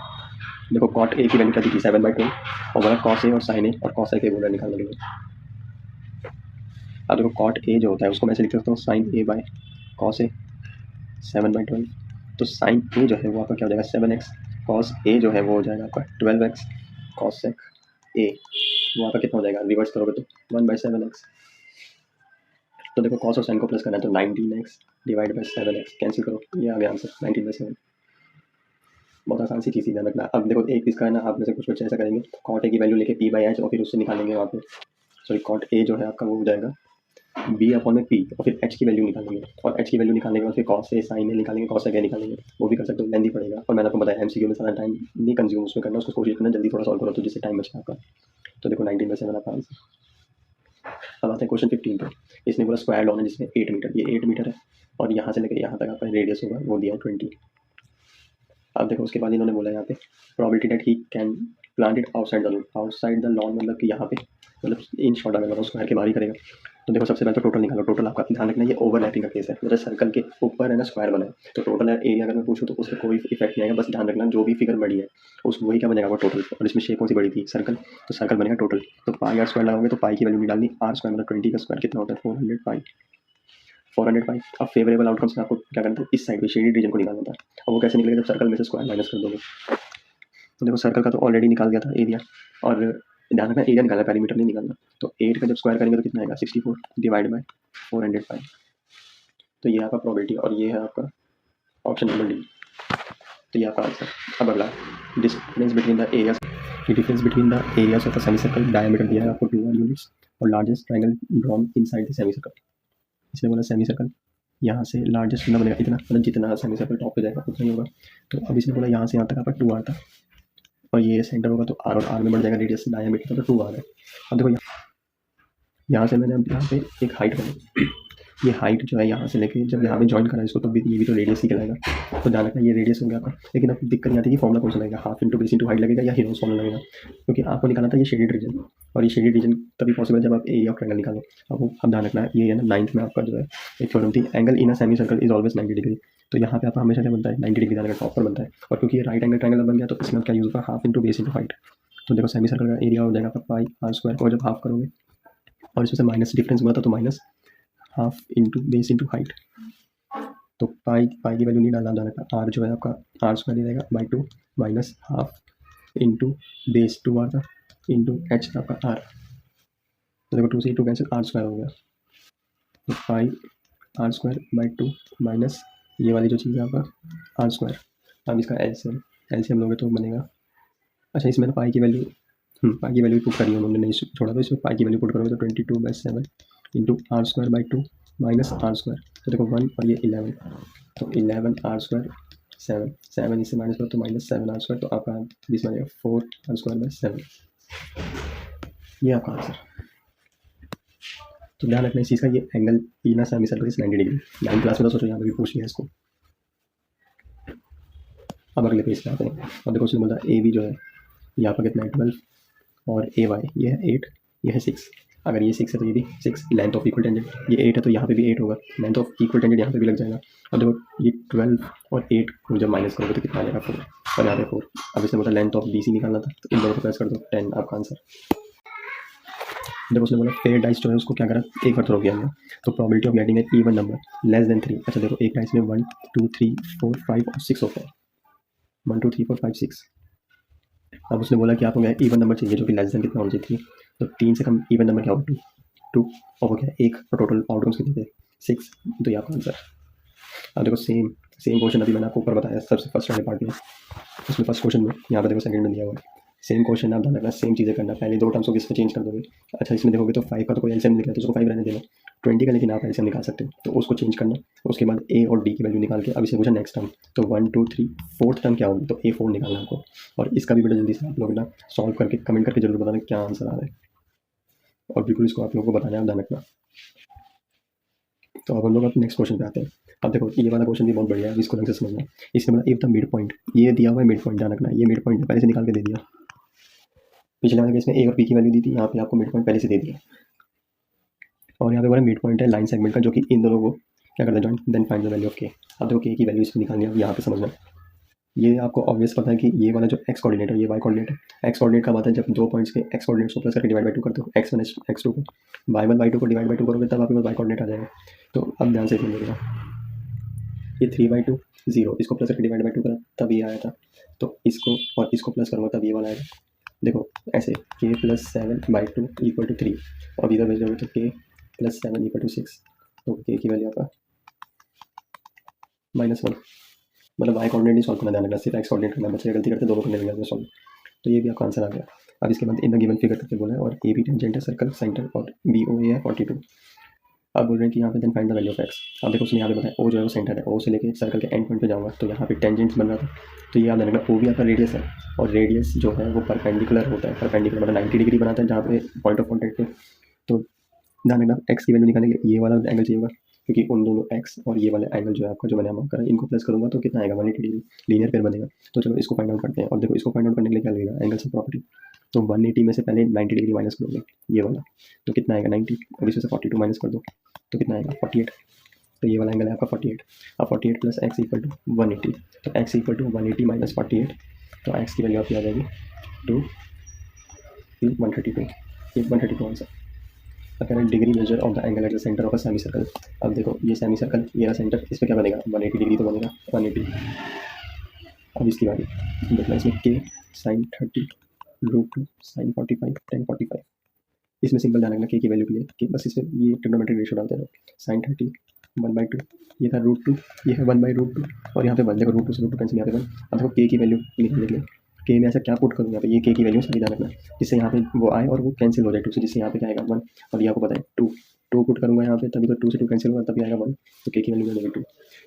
देखो कॉट ए की वैल्यू क्या थी 7/12, और बोला कॉस ए और साइन ए और कॉस ए के बोला निकालने के लिए। अब देखो कॉट ए जो होता है उसको मैं ऐसे लिख सकता हूँ sign A by cos A, 7/12। तो साइन ए जो है वो आपका क्या हो जाएगा 7x, कॉस ए जो है वो हो जाएगा आपका 12x, कॉस सेक ए वो आपका कितना हो जाएगा, रिवर्स करोगे तो 1/7x। तो देखो कॉस और साइन को प्लस करना है तो 19x divide by 7x, cancel करो, ये आ गया आंसर 19/7। बहुत आसान सी चीज़ ही ध्यान रखना। अब देखो एक इसका है ना, आप में से कुछ बच्चे ऐसा करेंगे कॉट ए की वैल्यू लेके p/h और फिर उससे निकालेंगे वहाँ पे, सॉरी कॉट ए जो है आपका वो हो जाएगा b/p और फिर h की वैल्यू निकालेंगे, और h की वैल्यू निकालने के बाद फिर cos से sin ए निकालेंगे, cos से निकालेंगे, वो भी कर सकते हो, लेंदी पड़ेगा। और मैंने आपको बताया एमसीक्यू में सारा टाइम नहीं कंज्यूम उसमें करना, उसको कोशिश करना जल्दी थोड़ा सॉल्व करो तो जिससे टाइम बचे आपका। तो देखो 19/7 आपका आंसर। अब आते हैं क्वेश्चन 15 पे। इसने बोला स्क्वायर लॉन है जिसमें 8 मीटर, ये 8 मीटर है और यहाँ से लेकर यहाँ तक आपका रेडियस होगा वो दिया है 20। अब देखो उसके बाद इन्होंने बोला यहाँ पे probability that he can plant it outside the lawn, मतलब कि यहाँ पे मतलब इन शॉर्ट अगर बताओ स्क्वायर के बाहर ही करेगा। तो देखो सबसे पहले तो टोटल निकालो, टोटल आपका ध्यान रखना ये ओवरलैपिंग का केस है, मतलब सर्कल के ऊपर है ना स्क्वायर बना है, तो टोटल एरिया अगर मैं पूछूँ तो उसका कोई इफेक्ट नहीं आएगा, बस ध्यान रखना जो भी फिगर बड़ी है उस वही क्या बनेगा वो टोटल, और इसमें शेप कौन सी बड़ी थी सर्कल, तो सर्कल बनेगा टोटल। तो पाई आर स्क्वायर लगाओगे तो पाई की वैल्यू नहीं डालनी, आर स्क्वायर मतलब 20 का स्क्वायर कितना होता है 400 पाई, 400 पाई। अब फेवरेबल आउटकम्स में आपको क्या करना था, इस साइड में शेडेड रीजन को निकालना था। अब वो कैसे निकलेगा, जब सर्कल में से स्क्वायर माइनस कर दोगे। तो देखो सर्कल का तो ऑलरेडी निकाल दिया था एरिया, और ध्यान रखना एरिया निकालना पेरीमीटर नहीं निकालना। तो 8 का जब स्क्वायर करेंगे तो कितना आएगा 64 डिवाइड बाय 400 पाई। तो ये आपका प्रोबेबिलिटी और ये है आपका ऑप्शन नंबर डी, तो ये आपका आंसर। अब अगला difference between the areas, difference between the areas of the semi circle diameter दिया है आपको 2 यूनिट्स और largest triangle drawn inside the semi circle. इसमें बोला सेमी सर्कल यहाँ से लार्जेस्ट कितना बनेगा, इतना मतलब जितना सेमी सर्कल टॉप पे जाएगा उतना ही होगा। तो अब इसमें बोला यहाँ से यहाँ तक आपका 2 आर था और ये सेंटर होगा तो आर और आर में बढ़ जाएगा रेडियस डायमीटर, तो 2 आर है। अब देखो यहाँ से मैंने यहाँ पे एक हाइट बनी, ये हाइट जो है यहाँ से लेके जब यहाँ पे ज्वाइन करा इसको तो ये भी तो रेडियस ही कहलाएगा, तो ध्यान रखना ये रेडियस हो गया आपका। लेकिन अब दिक्कत नहीं आती कि फॉर्मुला कौन सा लगेगा, half into base into height लगेगा या हीरोस फॉर्मुला लगेगा, क्योंकि आपको निकालना था ये शेडेड रीजन, और ये शेडेड रीजन तभी पॉसिबल जब आप एरिया ऑफ ट्रायंगल निकालो। अब ध्यान रखना ये है ना 9th में आपका जो है एक थ्योरम थी, angle in a semi circle is always 90 degree. तो यहाँ पे आपका हमेशा क्या बनता है 90 डिग्री जाने का टॉप पर बनता है, और क्योंकि ये राइट एंगल ट्रायंगल बन गया तो इसमें क्या यूज़ होगा half into base into height. तो देखो सेमी सर्कल का एरिया हो जाएगा आपका पाई आर स्क्वायर, और जब हाफ करोगे और इसमें से माइनस डिफरेंस हुआ था तो minus half into base into height. तो पाई की वैल्यू नहीं डालना जाना था, आर जो है आपका आर स्क्वायर रहेगा by 2 minus half into base 2 r था इंटू एच आपका आर। तो देखो 2 से 2 कैंसिल, आर स्क्वायर हो गया, तो पाई आर स्क्वायर बाई 2 माइनस ये वाली जो चीज़ है आपका आर स्क्वायर। अब इसका एलसीएम लोगे तो बनेगा, अच्छा इसमें पाई की वैल्यू पाई की वैल्यू पुट करी उन्होंने नहीं छोड़ा, तो इसमें पाई की वैल्यू पुट करोगे तो 22/7 into r square by 2 minus r square. तो देखो 1 और ये 11, तो 11 आर स्क्वायर 7 इससे माइनस करो तो -7 आर स्क्वायर, तो आपका बीच में आएगा 4 आर स्क्वायर बाई 7, ये आपका आंसर। तो ध्यान रखना इस चीज़ का, ये angle in semi circle is 90 degree, 9 class में तो सोचो यहाँ पे भी पूछ लिया इसको। अब अगले पेज पे आते हैं, और देखो उसने बोला ए बी जो है यहाँ पर कितना है 12 और ए वाई ये है 8 ये है 6, अगर ये 6 है तो ये भी 6, लेंथ ऑफ इक्वल टेंजेंट ये 8 है तो यहाँ पे भी 8 होगा, लेंथ ऑफ इक्वल टेंजेंट यहाँ पे भी लग जाएगा। अब देखो ये 12 और 8 को जब माइनस करोगे तो कितना आ जाएगा 4 और यहाँ पे 4। अब इसने बोला लेंथ ऑफ बी सी निकालना था, तो इन दोनों को प्रेस कर दो 10 आपका आंसर। देखो उसने बोला फेयर डाइस जो है उसको क्या करा एक बार थ्रो किया हमने, तो probability of getting an even number less than 3। अच्छा देखो एक डाइस में 1 2 3 4 5 और 6 होता है, 1 2 3 4 5 6। अब उसने बोला कि आपको क्या इवन नंबर चाहिए जो कि लेस देन कितना होना चाहिए 3, तो 3 से कम इवन नंबर क्या होगा 2 और वो क्या एक, तो टोटल आउटकम्स कितने थे 6, तो ये आपका आंसर। अब देखो सेम क्वेश्चन अभी मैंने आपको ऊपर बताया सबसे फर्स्ट वाले पार्ट में, उसमें फर्स्ट क्वेश्चन में यहाँ पे देखो सेकंड में दिया हुआ है सेम क्वेश्चन, आप ध्यान रखना सेम चीज़ें करना, पहले 2 टर्म्स को किस पे चेंज कर दोगे। अच्छा इसमें देखोगे तो 5 का तो कोई एलसीएम निकला तो उसको 5 रहने देना, 20 का लेकिन आप एलसीएम निकाल सकते हो तो उसको चेंज करना, उसके बाद ए और डी की वैल्यू निकाल के अब इसे पूछा नेक्स्ट टर्म, तो 1 2 3 4th टर्म क्या होगी, तो A4 निकालना आपको। और इसका भी बड़ा जल्दी से आप लोग ना सॉल्व करके कमेंट करके जरूर बताना क्या आंसर आ रहा है, और बिल्कुल इसको आप लोगों को बताना है, आप ध्यान रखना। तो अब हम लोग अब नेक्स्ट क्वेश्चन पे आते हैं। अब देखो ये वाला क्वेश्चन भी बहुत बढ़िया है, इसको ढंग से समझना। इसमें मतलब इफ द मिड पॉइंट, ये दिया हुआ है मिड पॉइंट, ध्यान रखना ये मिड पॉइंट पहले से निकाल के दे दिया, पिछले वाले केस में ए और बी की वैल्यू दी थी, यहाँ पे आपको मिड पॉइंट पहले से दे दिया, और यहाँ पे बोला मिड पॉइंट है लाइन सेगमेंट का जो कि इन दोनों को क्या करता है joint, then find the value of k. अब देखो के की वैल्यू इसको निकालनी है, अब यहाँ पे समझना ये आपको ऑब्वियस पता है कि ये वाला जो एक्स कोऑर्डिनेट है ये वाई कोऑर्डिनेट है। एक्स कोऑर्डिनेट का बात है जब 2 पॉइंट्स के एक्स कोऑर्डिनेट्स को प्लस करके डिवाइड बाई 2 करते हो, x1 x2 को y1 y2 को डिवाइड बाई 2 करोगे तब आपके पास y कोऑर्डिनेट आ जाएगा। तो अब ध्यान से समझिएगा, ये 3/2 0, इसको प्लस करके डिवाइड बाई 2 करा तब ये आया था, तो इसको और इसको प्लस करूँगा तब ये वाला आएगा। देखो ऐसे k + 7/2 = 3, और इधर भेज दोगे तो k + 7 = 6, तो k की वैल्यू आपका -1, मतलब y कोऑर्डिनेट नहीं सॉल्व करना, ध्यान रखना, सिर्फ x कोऑर्डिनेट करना, बच्चे गलती करते दोनों करने लग जाते हैं सॉल्व। तो ये भी आपका आंसर आ गया। अब इसके बाद इन द गिवन फिगर करके बोला है, और ए बी टेंजेंट है सर्कल सेंटर, और बी ओ ए है 42। अब बोल रहे हैं कि यहाँ पे then find the value of x। अब देखो उसने यहाँ पे बताया ओ जो है वो सेंटर है, ओ से लेके सर्कल के एंड पॉइंट पे जाऊँगा, तो यहाँ पे टेंजेंट्स बन रहा था, तो ये याद रखना ओ भी आपका रेडियस है, और रेडियस जो है वो परपेंडिकुलर होता है, परपेंडिकुलर मतलब 90 डिग्री बनाता है जहाँ पे पॉइंट ऑफ कॉन्टैक्ट पे। तो ध्यान रखना एक्स की वैल्यू निकालने के ये वाला एंगल चाहिए होगा, क्योंकि उन दोनों एक्स और ये वाले एंगल जो है आपका जो मैंने मार्क करा, इनको प्लस करूँगा तो कितना आएगा 180 डिग्री, लीनियर पेयर बनेगा। तो चलो इसको फाइंड आउट करते हैं, और देखो इसको फाइंड आउट करने के लिए क्या लगेगा, एंगल्स ऑफ प्रॉपर्टी। तो 180 में से पहले 90 डिग्री माइनस करोगे ये वाला, तो कितना आएगा 90, और इसमें से 42 माइनस कर दो तो कितना आएगा 48, तो ये वाला एंगल है आपका 48। अब 48 + x = 180, तो x = 180 - 48, तो x की वैल्यू आपकी आ जाएगी 2 132, ये 132 आंसर। अगर degree measure of the angle at the centre of a semi circle. अब देखो ये सेमी सर्कल, ये रहा सेंटर, इस पर क्या बनेगा 180 डिग्री तो बनेगा 180। अब इसकी बारी देखना, इसमें k sin 30 √2 sin 45 tan 45, इसमें सिंपल ध्यान रखना k की वैल्यू के लिए कि बस इसमें ये ट्रिग्नोमेट्रिक रेशियो डालते रहो, sin 30 1/2, ये था √2, ये है 1/√2, और यहाँ पे 1, देखो √2 से √2 कैंसिल, यहाँ पे 1। अब देखो k की वैल्यू निकालने के लिए k में ऐसा क्या पुट करूँ यहाँ पे, ये k की वैल्यू सही ध्यान रखना, जिससे यहाँ पे वो आए और वो कैंसिल हो जाए 2 से, जिससे यहाँ पे क्या आएगा 1, और ये आपको पता है 2 पुट करूँगा यहाँ पे, तभी तो 2 से 2 कैंसिल होगा तभी आएगा 1, तो k की वैल्यू मिलेगी 2।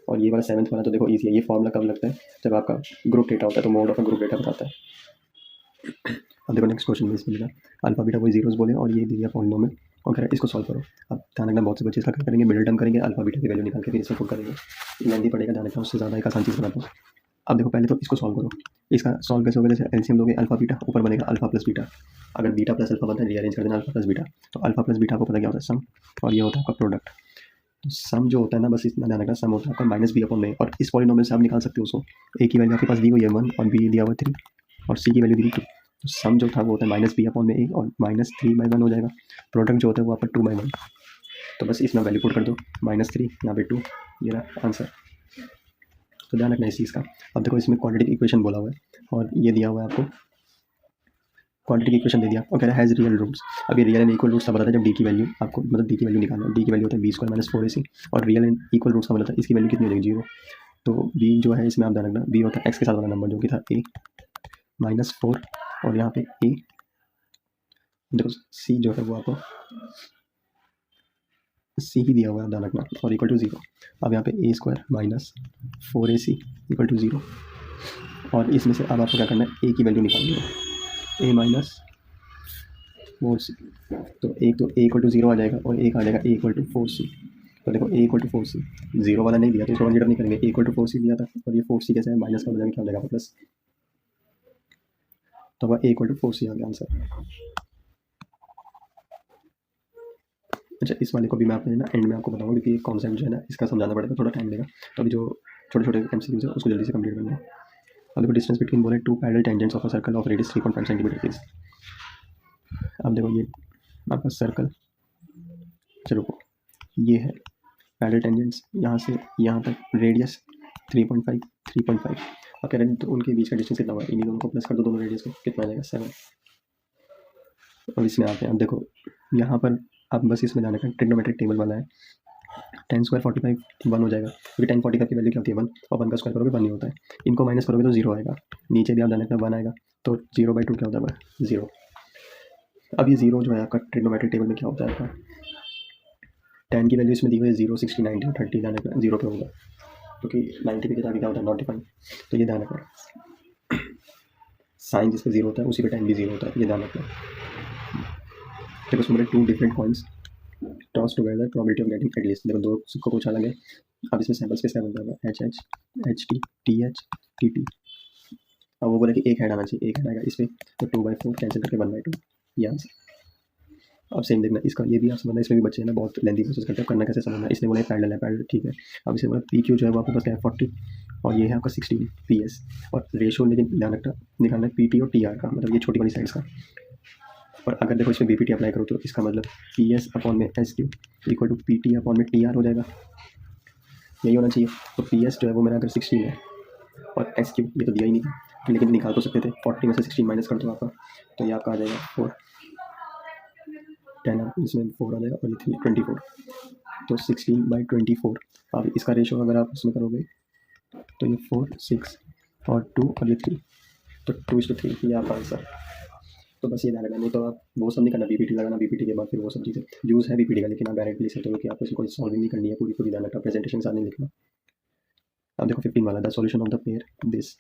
और ये वाला 7th वाला तो देखो ईजी है, ये फॉर्मूला कब लगता है जब आपका ग्रुप डेटा होता है, तो मोड ऑफ ग्रुप डेटा बताता है। अब देखो नेक्स्ट क्वेश्चन में इसमें मिला अल्फा बीटा कोई जीरोस बोले, और ये दिया पॉलिनोमियल, और कह रहा है इसको सॉल्व करो। अब ध्यान रखना बहुत से बच्चे इसका क्या करेंगे, मिडिल टर्म करेंगे, अल्फा बीटा की वैल्यू निकाल के फिर इसमें पुट करेंगे, लेंथी पड़ेगा, ध्यान रखना, उससे ज़्यादा एक आसान चीज़ बनाता हूँ। अब देखो पहले तो इसको सॉल्व करो, इसका सॉल्व कैसे होगा, जैसे एलसीएम लोगे अल्फा बीटा, ऊपर बनेगा अल्फा प्लस बीटा, अगर बीटा प्लस अल्फा बनता है रीअरेंज कर देना अल्फा प्लस बीटा, तो अल्फा प्लस बीटा को पता क्या होता है सम, और ये होता है आपका प्रोडक्ट। तो सम जो होता है ना, बस इतना ध्यान रखना, सम होता है आपका -b/, और इस पॉलिनोमियल से आप निकाल सकते हो उसको, ए की वैल्यू आपके पास दी हुई है 1, और बी दिया हुआ 3, और सी की वैल्यू दी हुई 2, तो सम जो था वो होता है -b/a, और -3/1 हो जाएगा, प्रोडक्ट जो होता है वो आपका 2/1, तो बस इसमें वैल्यू पुट कर दो, -3 यहाँ पे 2, ये रहा आंसर। तो ध्यान रखना इस चीज़ का। अब देखो इसमें क्वाड्रेटिक इक्वेशन बोला हुआ है, और ये दिया हुआ है आपको क्वाड्रेटिक इक्वेशन दे दिया, और कह रहा है हैज़ रियल रूट्स। अब ये रियल एंड इक्वल रूट्स का बताता है जब डी की वैल्यू आपको, मतलब डी की वैल्यू निकालना है, डी की वैल्यू होता है b² - 4ac, और रियल एंड इक्वल रूट्स का मतलब इसकी वैल्यू कितनी हो जाएगी 0, तो b जो है इसमें आप ध्यान रखना, b होता है x के साथ वाला नंबर जो कि था a -4, और यहाँ पे a, देखो c जो है वो आपको c ही दिया हुआ है ध्यान रखना, और = 0। अब यहाँ पे a² - 4ac = 0, और इसमें से अब आपको क्या करना है, a की वैल्यू निकालनी है, a - 4c, तो एक तो a = 0 आ जाएगा, और एक आ जाएगा a = 4c। तो देखो a = 4c, 0 वाला नहीं दिया तो इसको कंसीडर नहीं करेंगे, a = 4c दिया था, और ये 4c कैसे है, माइनस का हो जाएगा, क्या हो जाएगा प्लस, तो वह a = 4c आ गया आंसर। अच्छा इस वाले को भी मैं आपने ना एंड में आपको बताऊंगा, क्योंकि कॉन्सेप्ट जो है ना इसका समझाना पड़ेगा, थोड़ा टाइम लेगा, तो अभी जो छोटे छोटे एमसीक्यूज है उसको जल्दी से कंप्लीट करना है। अब देखो डिस्टेंस बिटवीन बोले 2 parallel tangents of a circle of radius 3.5 centimetre is. अब देखो ये आपका सर्कल, चलो ये है पैरेलल टेंजेंट्स, यहाँ से यहाँ तक रेडियस 3.5 3.5, और कह रहे हैं तो उनके बीच का डिस्टेंस कितना हुआ, इन्हीं दोनों को प्लस कर दो, दोनों रेडियस को, कितना आ जाएगा 7। और इसमें आते हैं, अब देखो यहाँ पर आप बस इसमें जाने का ट्रिग्नोमेट्रिक टेबल वाला है, 10² 45 1 हो जाएगा, क्योंकि 10 45 की वैल्यू क्या होती है 1, और 1 का स्क्वायर करोगे 1 नहीं होता है, इनको माइनस करोगे तो 0 आएगा, नीचे भी आप जाने का 1 आएगा, तो 0/2 क्या होता है 0। अब ये 0 जो है आपका ट्रिग्नोमेट्रिक टेबल में क्या होता है आपका, 10 की वैल्यू इसमें दी हुई है 0 60 90 30, जाने का 0 पे होगा, क्योंकि 90 पे किताब क्या होता है नॉट डिफाइंड, तो ये ध्यान रखना, साइन जिस पे 0 होता है उसी पे 10 भी 0 होता है, ये ध्यान रखना। देखो उसमें 2 different coins toss together, probability of getting at least, देखो 2 सिक्कों को उछाला गया, अब इसमें सैम्पल्स पे क्या बनता है HH HT TH TT, अब वो बोला कि एक हेड आना चाहिए, एक हेड आएगा इस पर, तो 2/4 कैंसिल करके 1/2, ये आंसर। अब सेम देखना इसका, ये भी आप समझना, इसमें भी बच्चे हैं ना बहुत लेंथी प्रोसेस करते हैं, करना कैसे समझना, इसने बोला पैरेलल है, पैरेलल ठीक है, अब इसे बोला PQ जो है वो आपके पास क्या है 40, और ये है आपका 16 PS, और रेशियो लेकिन ध्यान रखना निकालना है PT और TR का, मतलब ये छोटी वाली साइड्स का, और अगर देखो इसमें BPT अप्लाई करो तो इसका मतलब PS/SQ = PT/TR हो जाएगा, यही होना चाहिए। तो पी एस जो है वो मेरा अगर 16 है और एस क्यू ये तो दिया ही नहीं था, लेकिन निकाल तो सकते थे। 40 में से 16 माइनस कर दो आपका, तो ये आपका आ जाएगा 4, 10 इसमें 4 आ जाएगा और ये 3 24। तो 16/24 अब इसका रेशो अगर आप उसमें करोगे तो ये 4 6 और 2 और ये 3, तो 2:3 ये आपका आंसर। तो बस ये ध्यान रखना, नहीं तो आप वो सब नहीं करना, बीपीटी लगाना, बीपीटी के बाद फिर वो सब चीज़ें यूज़ है बीपीटी का, लेकिन आप डायरेक्टली सकते हो कि आपको इसको कोई सॉल्विंग नहीं करनी है, पूरी ध्यान रखना, प्रेजेंटेशन के साथ नहीं लिखना। अब देखो 15 वाला the solution of the pair this,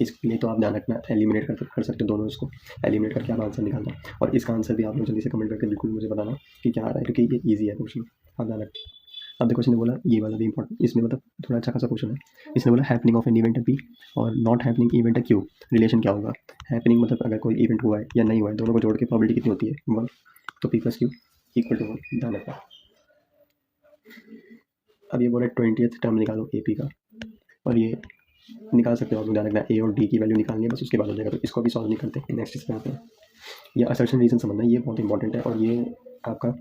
इसके लिए तो आप ध्यान रखना एलिमिनेट कर सकते हो दोनों, इसको एलिमिनेट करके आप आंसर निकालना। और इसका आंसर भी आप लोग जल्दी से कमेंट करके बिल्कुल मुझे बताना कि क्या आ रहा है, क्योंकि ये ईजी है क्वेश्चन, आप ध्यान रखना। अब देखो इसने बोला ये वाला भी इंपॉर्टेंट, इसमें मतलब थोड़ा अच्छा खासा क्वेश्चन है। इसने बोला हैपनिंग ऑफ एन इवेंट है पी और नॉट हैपनिंग इवेंट है क्यू, रिलेशन क्या होगा। हैपनिंग मतलब अगर कोई इवेंट हुआ है या नहीं हुआ है, दोनों को जोड़ के प्रोबेबिलिटी कितनी होती है 1, तो p plus q equal to 1, ध्यान रखना। अब ये बोला 20th टर्म निकालो ए पी का, और ये निकाल सकते हो आप, ध्यान रखना ए और डी की वैल्यू निकालनी है, बस उसके बाद हो जाएगा। तो इसको भी सॉल्व नहीं करते, नेक्स्ट इसमें आते हैं। ये असर्शन रीजन समझना, ये बहुत इंपॉर्टेंट है और ये आपका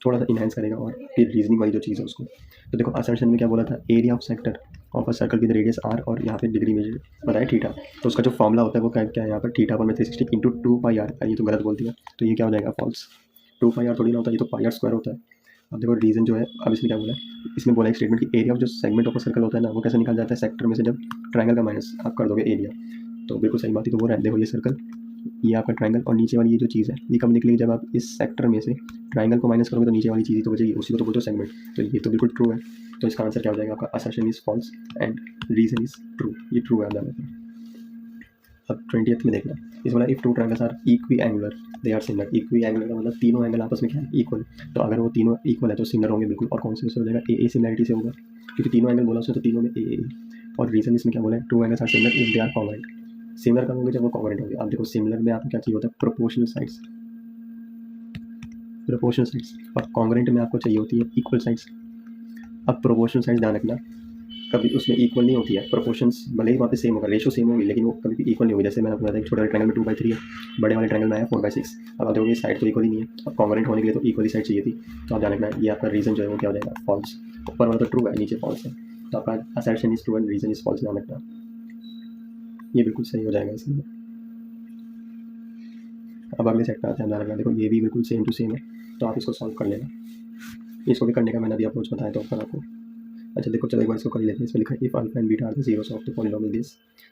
थोड़ा सा इनहेंस करेगा और फिर रीजनिंग वाली जो चीज़ है उसको। तो देखो असर्शन में क्या बोला था, area of sector of a circle with radius r, और यहाँ पे डिग्री मेजर बताया थीटा, तो उसका जो फॉर्मूला होता है वो क्या है यहाँ पर, थीटा पर 360 इंटू 2πr, ये तो गलत बोल दिया, तो ये क्या हो जाएगा फॉल्स। 2πr थोड़ी ना होता है, ये तो πr² होता है। अब देखो रीजन जो है, अब इसमें क्या बोला है, इसमें बोला एक स्टेटमेंट कि एरिया ऑफ जो सेगमेंट ऑफ अ सर्कल होता है ना, वो कैसे निकाल जाता है, सेक्टर में से जब ट्रायंगल का माइनस आप कर दोगे एरिया, तो बिल्कुल सही बात है। तो वो देखो ये सर्कल, ये आपका ट्रायंगल, और नीचे वाली ये जो चीज़ है ये कब निकलेगी, जब आप इस सेक्टर में से ट्रायंगल को माइनस करोगे तो नीचे वाली चीज़ तो बचेगी, उसी को तो बोलते हो सेगमेंट। तो ये तो बिल्कुल ट्रू है, तो इसका आंसर क्या हो जाएगा आपका, assertion is false and reason is true, ये ट्रू है अंदर में। अब 20th में देखना, इस वाला if two triangles are equiangular they are similar, equiangular का मतलब तीनों एंगल आपस में क्या है, इक्वल। तो अगर वो तीनों इक्वल है तो सिमिलर होंगे बिल्कुल, और कौन से हो जाएगा, ए सिमिलरिटी से होगा, क्योंकि तीनों एंगल बोला उसने तो तीनों में ए। और रीजन इसमें क्या बोला है, two angles are similar if they are congruent, similar कब होंगे, जब वो कॉन्ग्रुएंट होंगे। अब देखो सिमिलर में आपको क्या चाहिए होता है, प्रोपोर्शनल साइड्स, और कॉन्ग्रुएंट में आपको चाहिए होती है इक्वल साइड्स। अब प्रोपोर्शनल साइड्स ध्यान रखना, कभी उसमें इक्वल नहीं होती है, प्रोपोर्शंस भले ही वहाँ पे सेम होगा, रेशो सेम होगी, लेकिन वो कभी भी इक्वल नहीं होगी। जैसे मैंने आपको बताया छोटे वाले ट्रायंगल में 2/3 है, बड़े वाले ट्रायंगल में आया 4/6। अब आप देखोगे साइड तो इक्वल ही नहीं है, अब कॉन्ग्रुएंट होने के लिए तो इक्वली साइड चाहिए थी, तो आप ध्यान रखना ये आपका रीजन जो है वो क्या हो जाएगा, फॉल्स। ऊपर वाला तो ट्रू है, नीचे फॉल्स है, तो आपका assertion is true and reason is false, ध्यान रखना ये बिल्कुल सही हो जाएगा इसमें। अब अगले सेट पे आते हैं, ध्यान रखना, देखो ये भी बिल्कुल सेम टू सेम है, तो आप इसको सॉल्व कर लेना। इसको भी करने का मैंने अभी अप्रोच बताया था ऊपर आपको। अच्छा देखो चलो एक बार इसको कर लेते हैं। इसमें लिखा है if alpha and beta are the zeros of the polynomial this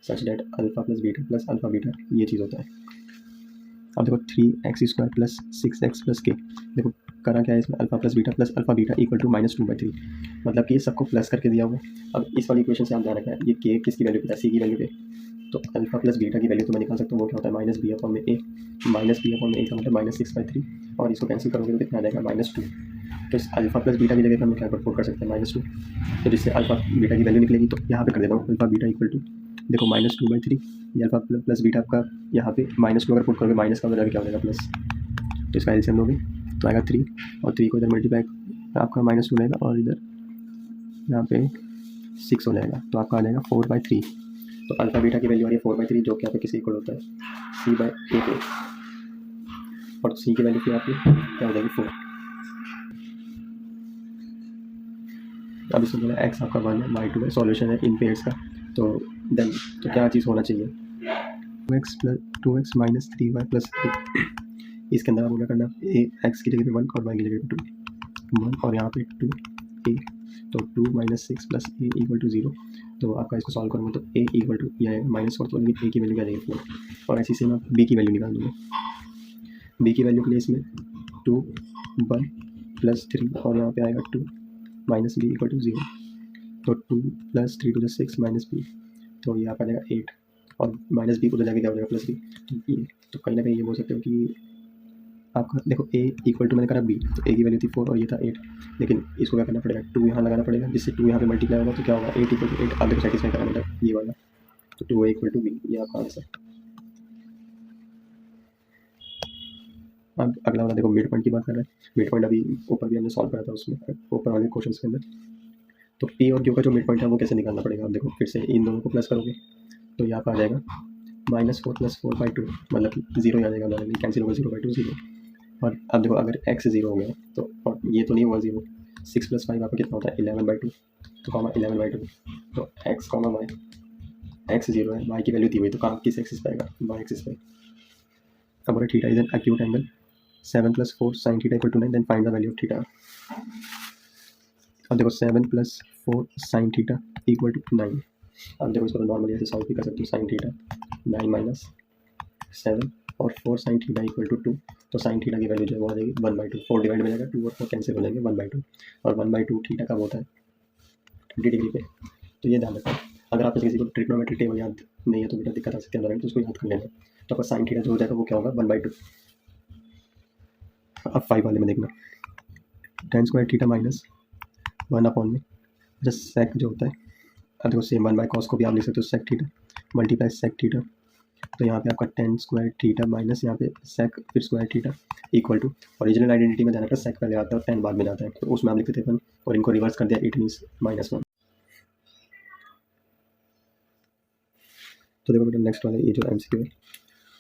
such that alpha plus alpha beta ये चीज़ होता है। अब देखो 3x² प्लस 6x प्लस के, देखो करा क्या है इसमें, अल्फा बीटा इक्वल टू -2/3, मतलब कि ये सबको प्लस करके दिया हुआ है। अब इस वाली इक्वेशन से आप ध्यान रखना, ये के किसकी वैल्यू पे था, सी की वैल्यू पे, तो अल्फा प्लस बीटा की वैल्यू तो मैं निकाल सकता हूँ, वो क्या होता है -b/a, -b/a का मतलब -6/3, और इसको कैंसिल करोगे तो कितना आ जाएगा -2। तो इस अल्फा प्लस बीटा की जगह हम क्या पुट कर सकते हैं -2, तो जिससे अल्फा बीटा की वैल्यू निकलेगी, तो यहाँ पे कर देता हूँ अल्फा बीटा इक्वल टू, देखो -2/3, ये अल्फा प्लस बीटा आपका यहाँ पे -2 अगर पुट करोगे, माइनस का मतलब क्या हो जाएगा प्लस, तो इसका एलसीएम लोगे तो आएगा 3, और 3 को इधर मल्टीप्लाई आपका -2 रहेगा, और इधर यहाँ पे 6 हो जाएगा, तो आपका आ जाएगा 4/3। तो अल्फा बीटा की वैल्यू आ रही है 4/3, जो कि यहाँ पे किसी इक्वल होता है c/a पे, और c की वैल्यू क्या आपकी क्या हो जाएगी 4। अब इसमें बोला x आपका 1 है, y 2 है, सॉल्यूशन है इन पेयर्स का, तो देन तो क्या चीज़ होना चाहिए, 2x माइनस 3y प्लस 8। इसके अंदर आपको क्या करना, x की जगह पे 1 और y की जगह पे 2, 1 और यहाँ पे 2a, तो 2 - 6 + a = 0। तो आपका इसको सॉल्व करूँगा तो a इक्वल टू ये आएगा -4, तो लेकिन a की वैल्यू क्या जाएगी 4, और ऐसी सेम आप b की वैल्यू निकाल दूँगा। b की वैल्यू के लिए इसमें 2 1 + 3 और यहाँ पे आएगा 2 - b = 0, तो 2 + 3 = 6 - b, तो ये आपका आ जाएगा 8, और -b को तो जाके क्या हो जाएगा +b। तो ये तो कहीं ना कहीं ये बोल सकते हो कि आपका देखो a इक्वल टू मैंने करा b, तो a की वैल्यू थी 4 और ये था 8, लेकिन इसको क्या करना पड़ेगा, 2 यहाँ लगाना पड़ेगा, जिससे 2 यहाँ पे मल्टीप्लाई होगा, तो क्या होगा 8 = 8, आप देखो सेटिस्फाई करा मतलब ये वाला, तो 2a = b, ये आपका आंसर। अब अगला वाला देखो मिड पॉइंट की बात कर रहे हैं। मिड पॉइंट अभी ऊपर भी हमने सॉल्व करा था उसमें, ऊपर वाले क्वेश्चन के अंदर। तो p और q का जो मिड पॉइंट है वो कैसे निकालना पड़ेगा, आप देखो फिर से इन दोनों को प्लस करोगे तो यहाँ पर आ जाएगा -4 + 4/2, मतलब 0 आ जाएगा, कैंसिल होगा 0/2 0। और अब देखो अगर x 0 हो गया तो, और ये तो नहीं होगा 0, 6 + 5 आपका कितना होता है 11/2, तो कॉमा 11/2, तो x कॉमा वाई, x 0 है, y की वैल्यू दी हुई, तो कहाँ किस एक्सिस पे आएगा, y एक्सिस पे। अब बोले theta is an acute angle 7 + 4 sin theta equal to 9, then find the value of theta. अब देखो 7 + 4 sin थीटा इक्वल टू 9। अब देखो इसको नॉर्मली ऐसे सॉल्व भी कर सकते हो, sin थीटा 9 - 7 और 4 sin थीटा इक्वल टू 2, तो sin थीटा की वैल्यू जो है वो आ जाएगी 1/2, 4 डिवाइड में जाएगा 2 और 4 कैंसिल हो जाएंगे 1/2, और 1/2 थीटा का होता है 20 डिग्री पे। तो ये ध्यान रखना, अगर आप किसी को ट्रिग्नोमेट्रिक टेबल याद नहीं है तो बेटा दिक्कत आ सकती है, तो उसको याद कर लेना। तो आपका sin थीटा जो हो जाएगा वो क्या होगा 1/2। अब 5 वाले में देखना, tan स्क्वायर थीटा माइनस 1/में जस्ट सेक जो होता है, अब देखो सेम 1/cos को भी आप लिख सकते हो sec theta multiply sec theta, तो यहाँ पे आपका tan स्क्वायर थीटा माइनस यहाँ पे सेक फिर square theta equal to, original identity में ध्यान रखना सेक पहले आता है और tan बाद में जाता है, तो उसमें आप लिखते थे 1 और इनको रिवर्स कर दिया, इट मीन्स -1। तो देखो बेटा नेक्स्ट वाला ये जो MCQ है,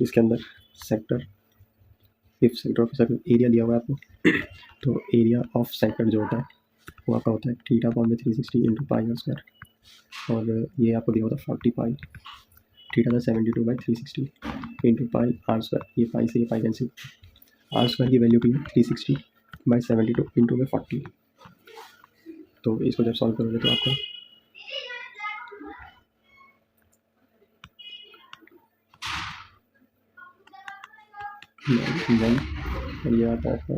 इसके अंदर sector, if sector of circle area दिया हुआ है आपको, तो एरिया ऑफ सेक्टर जो होता है वो आपका होता है थीटा अपॉन में 360 इंटू पाई आर स्क्वायर, और ये आपको दिया होता है 40 पाई, थीटा था 72/360 इंटू पाई आर स्क्वायर, ये पाई से ये पाई कैंसिल, आर स्क्वायर की वैल्यू की है 360/72 इंटू में 40, तो इसको जब सॉल्व करोगे तो आपको वन, और ये आता है आपका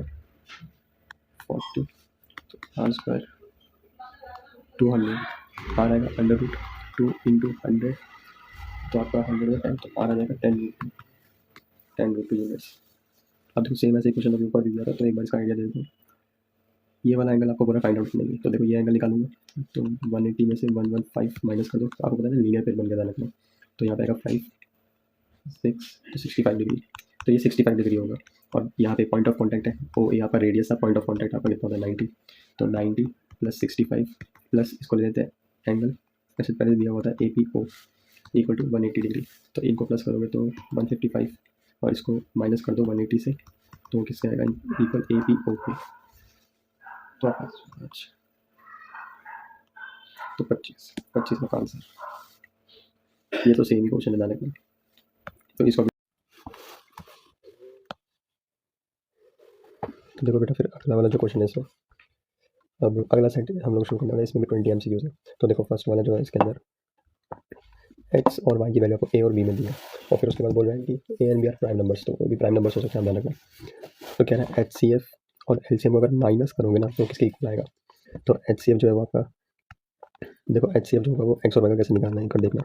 40, तो आर स्क्वायर 200, आर आएगा √2 इंटू 100, तो आपका 100 में 10, तो आर आ जाएगा 10 रुपये यूनिट्स। अब देखो सेम ऐसे क्वेश्चन अभी ऊपर भी दिया था, तो एक बार इसका आइडिया दे देते हैं। ये वाला एंगल आपको पूरा फाइंड आउट करना है, तो देखो ये एंगल निकालूंगा, तो 180 में से 115 माइनस कर दो, तो आपको पता है लीनियर पेज बन गया था, तो यहाँ पे आएगा 5 6 तो 65 डिग्री, तो ये 65 डिग्री होगा, और यहाँ पे पॉइंट ऑफ कॉन्टैक्ट है वो, यहाँ पर रेडियस था, पॉइंट ऑफ कॉन्टैक्ट आपका कितना होता है 90, तो 90 + 65 प्लस इसको ले लेते हैं एंगल, ऐसे पहले दिया हुआ था APO इक्वल टू 180 डिग्री, तो इनको प्लस करोगे तो 155 और इसको माइनस कर दो 180 से, तो किससे आएगा इक्वल APO पे, तो आप अच्छा तो 25 का आंसर। ये तो सेम ही क्वेश्चन है डायरेक्टली, तो इसको तो देखो बेटा फिर अगला वाला जो क्वेश्चन है इसमें, अब अगला सेट हम लोग शुरू करने वाले हैं, इसमें भी 20 MCQs है। तो देखो फर्स्ट वाला जो है इसके अंदर x और y की वैल्यू आपको a और b में दी है, और फिर उसके बाद बोल रहे हैं कि a and b are prime numbers, तो वो भी प्राइम नंबर्स हो सकते हैं, ध्यान रखना। तो कह रहा है HCF और LCM अगर माइनस करोगे ना तो किसके इक्वल आएगा, तो HCF जो है वो आपका, देखो HCF जो होगा वो x और y का कैसे निकालना है कर देखना,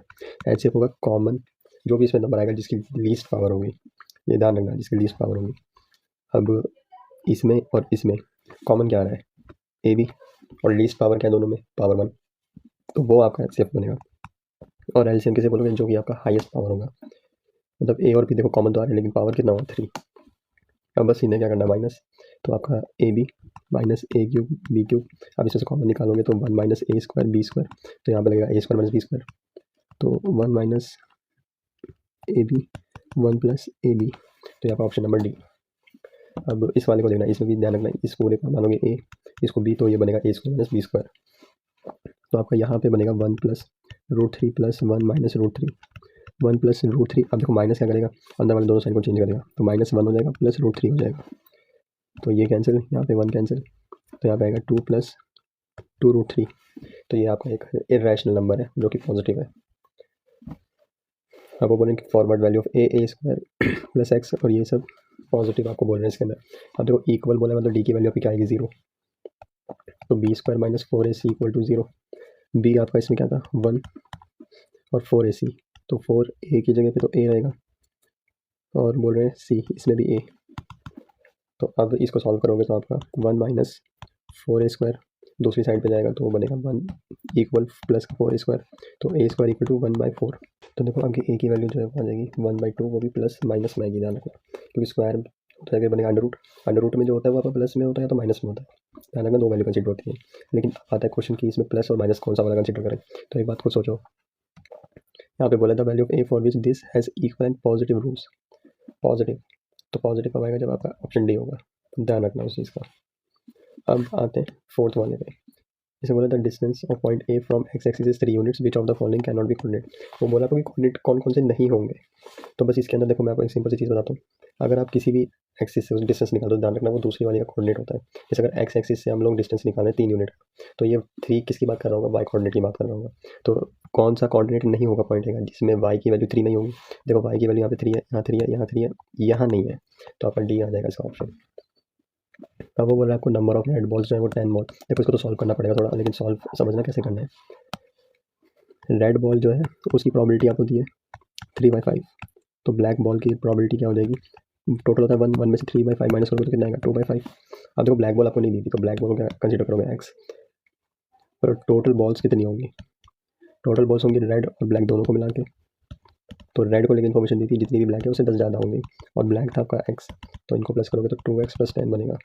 HCF होगा कॉमन जो भी इसमें नंबर आएगा जिसकी लीस्ट पावर होगी, ये ध्यान रखना जिसकी लीस्ट पावर होगी। अब इसमें और इसमें कॉमन क्या आ रहा है AB, और लीस्ट पावर क्या है दोनों में पावर 1, तो वो आपका HCF बनेगा। और LCM किसे बोलोगे, जो कि आपका हाईएस्ट पावर होगा, मतलब A और B देखो कॉमन तो आ रहे हैं लेकिन पावर कितना होगा 3। अब बस इन्हें क्या करना माइनस, तो आपका AB माइनस A³ B³, अब इसमें से कॉमन निकालोगे तो 1 - A² B², तो यहाँ पर लगेगा A² - B², तो 1 - AB 1 + AB, तो यहाँ पर ऑप्शन नंबर डी। अब इस वाले को देखना, इसमें भी ध्यान रखना, इस पूरे को मानोगे A, इसको B, तो ये बनेगा A² - B², तो आपका यहाँ पे बनेगा 1 + √3 + 1 - √3, 1 + √3, अब देखो माइनस क्या करेगा, अंदर वाले दोनों साइड को चेंज करेगा, तो -1 हो जाएगा प्लस √3 हो जाएगा, तो ये कैंसिल, यहाँ पे 1 कैंसिल, तो यहाँ पे आएगा 2 + 2√3, तो ये आपका एक इरेशनल नंबर है जो कि पॉजिटिव है। आपको बोलें कि forward value of a² + x, और ये सब पॉजिटिव आपको बोल रहे हैं इसके अंदर। अब देखो इक्वल बोला मतलब डी की वैल्यू आपकी क्या आएगी 0, तो b² - 4ac = 0, b आपका इसमें क्या था 1 और 4ac, तो 4a की जगह पे तो a रहेगा, और बोल रहे हैं c इसमें भी a, तो अब इसको सॉल्व करोगे तो आपका 1 - 4a² दूसरी साइड पे जाएगा, तो वो बनेगा 1 इक्वल प्लस 4a², तो a² = 1/4, तो देखो आपकी a की वैल्यू जो है वो आ जाएगी 1/2, वो भी प्लस माइनस में आएगी, ध्यान रखना, क्योंकि स्क्वायर होता है बनेगा अंडर रूट में जो होता है वो आपका प्लस में होता है तो माइनस में होता है, ध्यान रखना, दो वैल्यू कंसिडर होती है। लेकिन आता है क्वेश्चन की इसमें प्लस और माइनस कौन सा वाला कंसिडर करें, तो एक बात को सोचो, यहाँ पे बोला था value of a for which this has equal and positive roots, positive, तो पॉजिटिव कब आएगा जब आपका ऑप्शन डी होगा, ध्यान रखना उस चीज़ का। अब आते हैं फोर्थ वाले पे, जैसे बोला था distance of point A from x axis is 3 units which of the following can not be coordinate. तो बोला आपको कि कोऑर्डिनेट कौन कौन से नहीं होंगे। तो बस इसके अंदर देखो मैं आपको एक सिंपल सी चीज़ बताता हूँ। अगर आप किसी भी एक्सिस से डिस्टेंस निकालो तो ध्यान रखना वो दूसरी वाली का कोऑर्डिनेट होता है। जैसे अगर एक्स एक्सिस से हम लोग डिस्टेंस निकाल रहे हैं 3 यूनिट, तो ये 3 किसकी बात कर रहा होगा, वाई कोऑर्डिनेट की बात कर रहा होगा। तो कौन सा कोऑर्डिनेट नहीं होगा पॉइंट है जिसमें वाई की वैल्यू 3 नहीं होगी। देखो वाई की वैल्यू यहाँ पे 3 है, यहाँ 3 है, यहाँ 3 है, यहाँ नहीं है, तो आपका डी आ जाएगा इसका ऑप्शन। अब वो बोल रहा है आपको नंबर ऑफ रेड बॉल्स जो है वो 10 बॉल। देखो इसको तो सॉल्व करना पड़ेगा थोड़ा, लेकिन सॉल्व समझना कैसे करना है। रेड बॉल जो है उसकी प्रोबेबिलिटी आपको दी है 3/5, तो ब्लैक बॉल की प्रोबेबिलिटी क्या हो जाएगी, टोटल होता है 1, 1 में से 3/5 माइनस करोगे तो कितना आएगा 2/5। अब देखो ब्लैक बॉल आपको नहीं दी थी, तो ब्लैक बॉल को क्या कंसिडर करोगे एक्स, पर टोटल बॉल्स कितनी होंगी, टोटल बॉल्स होंगी रेड और ब्लैक दोनों को मिला के। तो रेड को लेकर इन्फॉर्मेशन दी थी जितनी भी ब्लैक है उससे 10 ज़्यादा होंगी, और ब्लैक था आपका एक्स, तो इनको प्लस करोगे तो 2x + 10 बनेगा।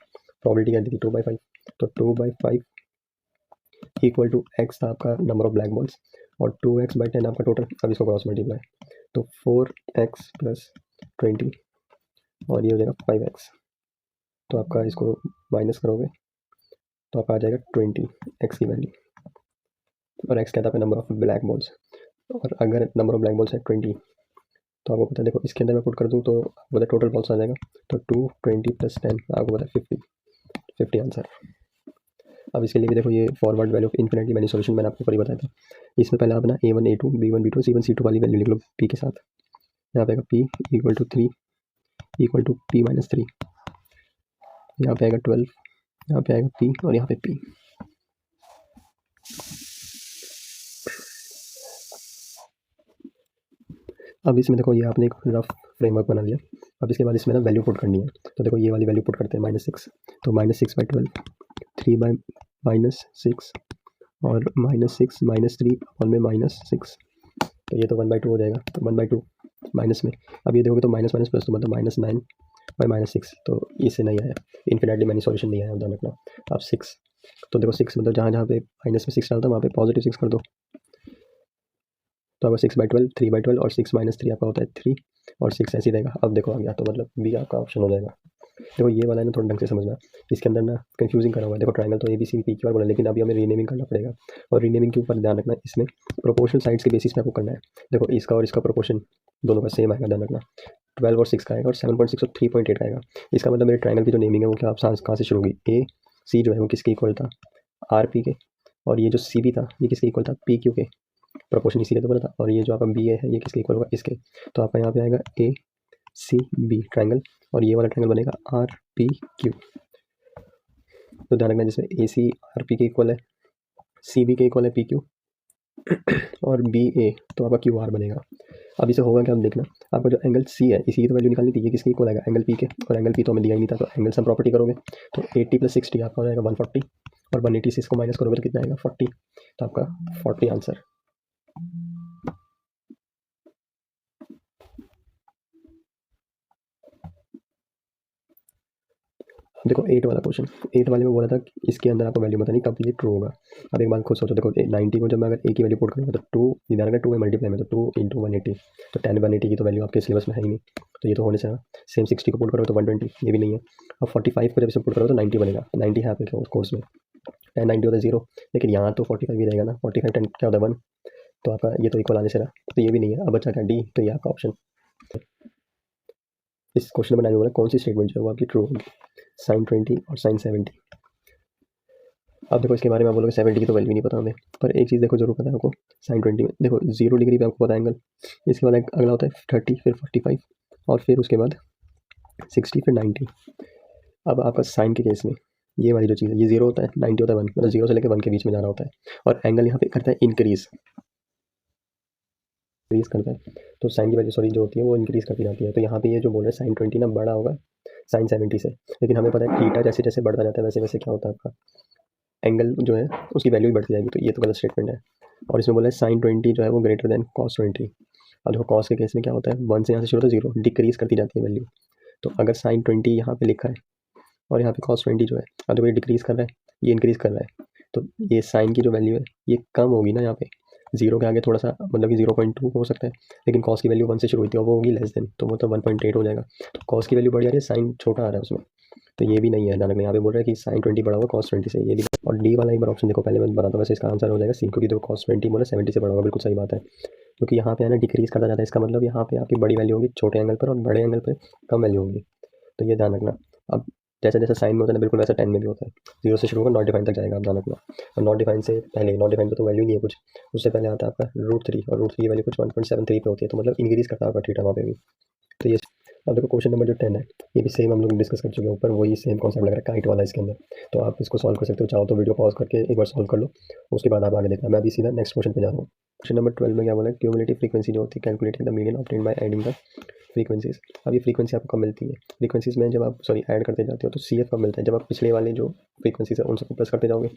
प्रोबेबिलिटी क्या दी थी 2/5, तो 2/5 इक्वल टू एक्स था आपका नंबर ऑफ ब्लैक बॉल्स, और 2x/10 आपका टोटल। अब इसको क्रॉस मल्टीप्लाई, तो 4x + 20 और ये हो जाएगा 5x। तो आपका इसको माइनस करोगे तो आपका आ जाएगा 20 x की वैल्यू, और x क्या था आपका नंबर ऑफ ब्लैक बॉल्स। और अगर नंबर ऑफ ब्लैक बॉल्स है 20, तो आपको पता है देखो इसके अंदर मैं पुट कर दूँ तो बोला टोटल बॉल्स आ जाएगा, तो 2 20 + 10 आपको पता है 50 आंसर। अब इसके लिए भी देखो ये फॉरवर्ड वैल्यू ऑफ इन्फिनिटी मैंने सोल्यूशन मैंने आपको ऊपर बताया था। इसमें पहले आप ना a1 a2 b1 b2 c1 c2 वाली वैल्यू लिख लो p के साथ। यहाँ पे आएगा p = 3 = p - 3, यहाँ पे आएगा 12, यहाँ पे आएगा p और यहाँ पे p। अब इसमें देखो ये आपने एक रफ फ्रेमवर्क बना लिया। अब इसके बाद इसमें ना वैल्यू पुट करनी है, तो देखो ये वाली वैल्यू पुट करते हैं -6, तो -6/12, 3/-6 और -6 -3 और में -6, तो ये तो 1/2 हो जाएगा, तो 1/2 माइनस में। अब ये देखोगे तो माइनस माइनस प्लस, तो मतलब -9/-6, तो इससे नहीं आया, इन्फिनिटली मैंने सॉल्यूशन नहीं आया, ध्यान रखना। अब 6, तो देखो 6 मतलब जहाँ जहाँ पे माइनस में 6 डालता वहाँ पे +6 कर दो, तो आपका 6/12, 3/12 और 6 - 3 आपका होता है 3, और 6 ऐसे ही रहेगा। अब देखो आ गया, तो मतलब बी आपका ऑप्शन हो जाएगा। देखो ये वाला है ना थोड़ा ढंग से समझना, इसके अंदर ना कंफ्यूजिंग करा हुआ है। देखो ट्रायंगल तो ABC PQR बोला, लेकिन अभी हमें रीनेमिंग करना पड़ेगा, और रीनेमिंग के ऊपर ध्यान रखना, इसमें प्रोपोर्शनल साइड्स के बेसिस पे आपको करना है। देखो इसका और इसका प्रोपोर्शन दोनों का सेम आएगा, ध्यान रखना। 12 और 6 का आएगा, और 7.6 और 3.8 आएगा। इसका मतलब मेरे ट्रायंगल की जो नेमिंग है वो क्या आप कहाँ से शुरू होगी, AC जो है वो किसके इक्वल था, RP के, और ये जो CB था ये किसके इक्वल था, PQ के। प्रोपोर्शन इसीलिए तो बोला था। और ये जो आपका BA है ये किसके इक्वल होगा, इसके। तो आपका यहाँ पे आएगा ACB ट्रायंगल, और ये वाला ट्रायंगल बनेगा RPQ। तो ध्यान रखना जिसमें AC RP के इक्वल है, CB के इक्वल है PQ, और BA तो आपका QR बनेगा। अब इसे होगा क्या, आप देखना, आपका जो एंगल C है इसी की तो वैल्यू निकालनी थी, ये किसके इक्वल आएगा, एंगल P के, और एंगल P तो हमें दिया ही नहीं था, तो एंगल सम प्रॉपर्टी करोगे तो 80 + 60 आपका हो जाएगा 140, और 180 से इसको माइनस करोगे तो कितना आएगा 40, तो आपका 40 आंसर। देखो 8 वाला क्वेश्चन, 8 वाले में बोला था कि इसके अंदर आपको वैल्यू बतानी कब ये ट्रू होगा। अब एक बात खुद सोचो, देखो 90 को जब मैं अगर a की वैल्यू पुट करूँगा तो 2 इधर अगर 2 में मल्टीप्लाई में, तो 2 × 180, तो 10/180 की तो वैल्यू आपके सिलेबस में है ही नहीं, तो ये तो होने से सेम 60 को पुट करो तो 120, ये भी नहीं है। अब 45 को जब इसे पुट करो तो 90 बनेगा, 90 है आपके कोर्स में, 10 90 होता है 0, लेकिन यहाँ तो 45 ही रहेगा ना, 45 10 क्या होता है 1, तो आपका ये तो इक्वल आने से रहा, तो ये भी नहीं है। अब बचा क्या D, तो ये आपका ऑप्शन। इस क्वेश्चन में बनाने वाला कौन सी स्टेटमेंट जो है वो आपकी ट्रू होगी, sin 20 और sin 70। अब देखो इसके बारे में आप बोलोगे 70 की तो वैल्यू नहीं पता हमें, पर एक चीज़ देखो जरूर पता है आपको, sin 20 में देखो 0 डिग्री पे आपको पता है एंगल, इसके बाद अगला होता है 30, फिर 45, और फिर उसके बाद 60, फिर 90। अब आपका साइन के केस में ये वाली जो चीज़ है, ये 0 होता है, 90 होता है 1, मतलब 0 से लेकर 1 के बीच में जा रहा होता है, और एंगल यहाँ पे करता है इंक्रीज़ करता है, तो साइन की वैल्यू सॉरी जो होती है वो इंक्रीज़ करती जाती है। तो यहाँ पे ये जो बोल रहे हैं sin 20 ना बड़ा होगा sin 70 से, लेकिन हमें पता है थीटा जैसे जैसे बढ़ता जाता है वैसे वैसे क्या होता है आपका एंगल जो है उसकी वैल्यू भी बढ़ती जाएगी, तो ये तो गलत स्टेटमेंट है। और इसमें बोला है sin 20 जो है वो ग्रेटर देन cos 20। अब देखो cos के केस में क्या होता है, 1 से यहाँ से शुरू होता है 0, डिक्रीज़ करती जाती है वैल्यू, तो अगर sin 20 यहाँ पे लिखा है और यहाँ पे cos 20 जो है, अब देखो ये डिक्रीज़ कर रहा है, ये इंक्रीज़ कर रहा है, तो ये साइन की जो वैल्यू है ये कम होगी ना, यहाँ पे 0 के आगे थोड़ा सा मतलब कि 0.2 हो सकता है, लेकिन कॉस की वैल्यू 1 से शुरू हुई थी और वो होगी लेस देन, तो वो तो 1.8 हो जाएगा। तो कॉस की वैल्यू बढ़ जा रही है, साइन छोटा आ रहा है उसमें, तो ये भी नहीं है, ध्यान रखना। यहाँ पे बोल रहा है कि साइन 20 बड़ा होगा cos 20 से, ये भी। और डी वाला एक बार ऑप्शन देखो, पहले मैं बताता हूँ, वैसे इसका आंसर हो जाएगा सी, क्योंकि देखो cos 20 बोला 70 से बड़ा होगा, बिल्कुल सही बात है। क्योंकि यहाँ पे है ना डिक्रीज करता जाता है, इसका मतलब यहाँ पे आपकी बड़ी वैल्यू होगी छोटे एंगल पर और बड़े एंगल पर कम वैल्यू होगी, तो ये ध्यान रखना। अब जैसे जैसे साइन में होता है ना, बिल्कुल वैसा टेन में भी होता है, 0 से शुरू होकर नॉट डिफाइन तक जाएगा, आप ध्यान रखना। और नॉट डिफाइन से पहले, नॉट डिफाइन पे तो वैल्यू नहीं है कुछ, उससे पहले आता है आपका √3, और √3 की वैल्यू कुछ 1.73 पे होती है, तो मतलब इंक्रीज करता है आपका थीटा वहाँ पे भी। तो ये अब देखो क्वेश्चन नंबर जो 10 है, ये भी सेम हम लोग डिस्कस कर चुके हैं ऊपर, वही सेम कॉन्सेप्ट लग रहा है काइट वाला इसके अंदर। तो आप इसको सॉल्व कर सकते हो, चाहो तो वीडियो पॉज करके एक बार सॉल्व कर लो, उसके बाद आप आगे देखना। मैं अभी सीधा नेक्स्ट क्वेश्चन पे जा रहा हूँ। क्वेश्चन नंबर 12 में क्या बोला है, क्यूमुलेटिव फ्रीक्वेंसी जो होती है calculating the median obtained by adding the frequencies. अब ये फ्रीक्वेंसी आपको कब मिलती है, फ्रीक्वेंसीज में जब आप ऐड करते जाते हो तो सी एफ कब मिलता है, जब आप पिछले वाले जो फ्रीक्वेंसीज है उन सबको प्लस करते जाओगे।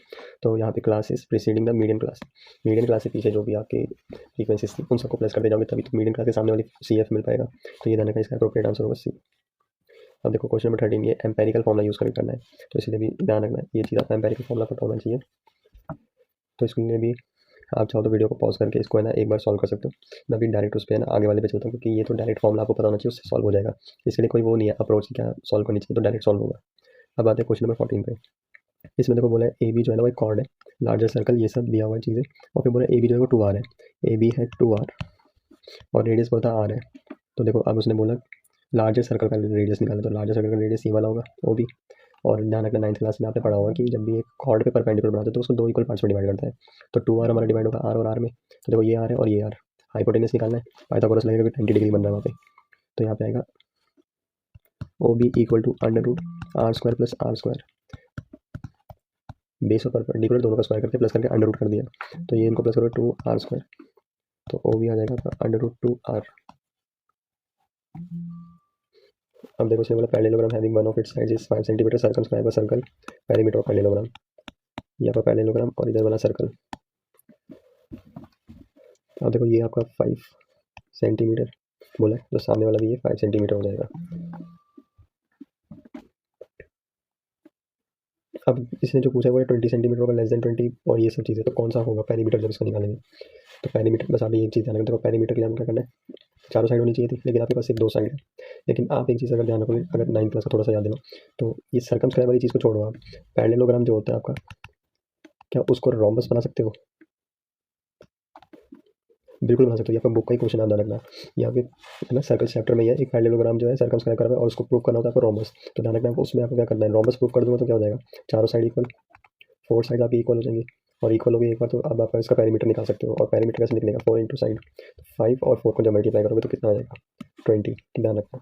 तो यहाँ पे classes preceding the median class, median class से पीछे जो भी आपके फ्रीक्वेंसीज थी उन सबको प्लस करते जाओगे, तभी तो मीडियन क्लास के सामने वाली सी एफ मिल पाएगा। तो ये ध्यान रखना, इसका अप्रोप्रिएट आंसर होगा सी। अब देखो क्वेश्चन नंबर 13, ये एम्पेरिकल फॉर्मूला यूज़ करके करना है, तो इसलिए भी ध्यान रखना है, ये चीज़ आपका एम्पेरिकल फॉर्मूला पता होना चाहिए। तो इसके लिए भी आप चाहो तो वीडियो को पॉज करके इसको है ना एक बार सॉल्व कर सकते हो। मैं अभी डायरेक्ट उस पर है ना आगे वाले पे चलता हूँ, क्योंकि ये तो डायरेक्ट फॉर्मूला आपको पता होना चाहिए, उससे सॉल्व हो जाएगा। इसके लिए कोई वो नहीं है अप्रोच क्या सॉल्व करनी चाहिए, तो डायरेक्ट सॉल्व होगा। अब आते हैं क्वेश्चन नंबर 14 पे। इसमें देखो बोला है ए बी जो है ना वो एक कॉर्ड है, लार्जर सर्कल, ये सब दिया हुआ है चीज़ें। और फिर बोला ए बी जो है वो 2r है, ए बी है 2r और रेडियस बोलता है r है। तो देखो अब उसने बोला लार्जर सर्कल का रेडियस निकालना, तो लार्जर सर्कल का रेडियस ये वाला होगा वो भी। और ध्यान रखना 9th क्लास में आपने पढ़ा होगा कि जब भी एक कॉर्ड पे परपेंडिकुलर बनाते हैं तो उसको 2 इक्वल पार्ट्स में डिवाइड करता है। तो 2r हमारा डिवाइड होगा r और r में, तो देखो ये r है और ये r। हाइपोटेनस निकालना है, पाइथागोरस लगेगा कि 90 डिग्री बन रहा है वहाँ पे। तो यहाँ पे आएगा O B equal to √r² plus r², base और परपेंडिकुलर दोनों का स्क्वायर करके प्लस करके अंडर रूट कर दिया, तो ये इनको प्लस करो 2r², तो ओ भी आ जाएगा √2r। अब देखो इसने बोला parallelogram having one of its sides is 5 centimetre, circumscribe a circle, perimeter of parallelogram. ये आपका पैरेललोग्राम और इधर वाला सर्कल। अब देखो ये आपका 5 सेंटीमीटर बोला है, तो सामने वाला भी ये 5 सेंटीमीटर हो जाएगा। अब इसने जो पूछा है वो 20 सेंटीमीटर होगा, लेस देन 20 और ये सब चीज़ें, तो कौन सा होगा पैरीमीटर जब इसको निकालेंगे। तो पैरीमीटर बस आप एक चीज़ ध्यान रखें, देखो पैरीमीटर के लिए हम क्या करना है, चारों साइड होनी चाहिए थी, लेकिन आपके पास सिर्फ 2 साइड है। लेकिन आप एक चीज़ अगर ध्यान रखोगे, अगर 9th क्लास का थोड़ा सा याद दिलो, तो ये सर्कमस्क्राइब वाली चीज़ को छोड़ो आप, पैरेललोग्राम जो होता है आपका, क्या उसको रोम्बस बना सकते हो, बिल्कुल बना सकते हो। ये आपका बुक का ही क्वेश्चन याद रखना, यहाँ पे है ना सर्कल चैप्टर में ही है, एक पैरेललोग्राम जो है सर्कमस्क्राइब करा हुआ है और उसको प्रूव करना होता है आपको रोम्बस। तो ध्यान रखना उसमें आपको क्या करना है, रोम्बस प्रूव कर दूंगा तो क्या हो जाएगा, चारों साइड इक्वल, 4 साइड आपकी इक्वल हो जाएंगी, और इक्वल हो गई एक बार तो अब आप इसका पैरीमीटर निकाल सकते हो। और पैरीमीटर कैसे निकलेगा, 4 इंटू साइड, 5 और 4 को जब मल्टीप्लाई करोगे तो कितना आ जाएगा 20, ध्यान रखना।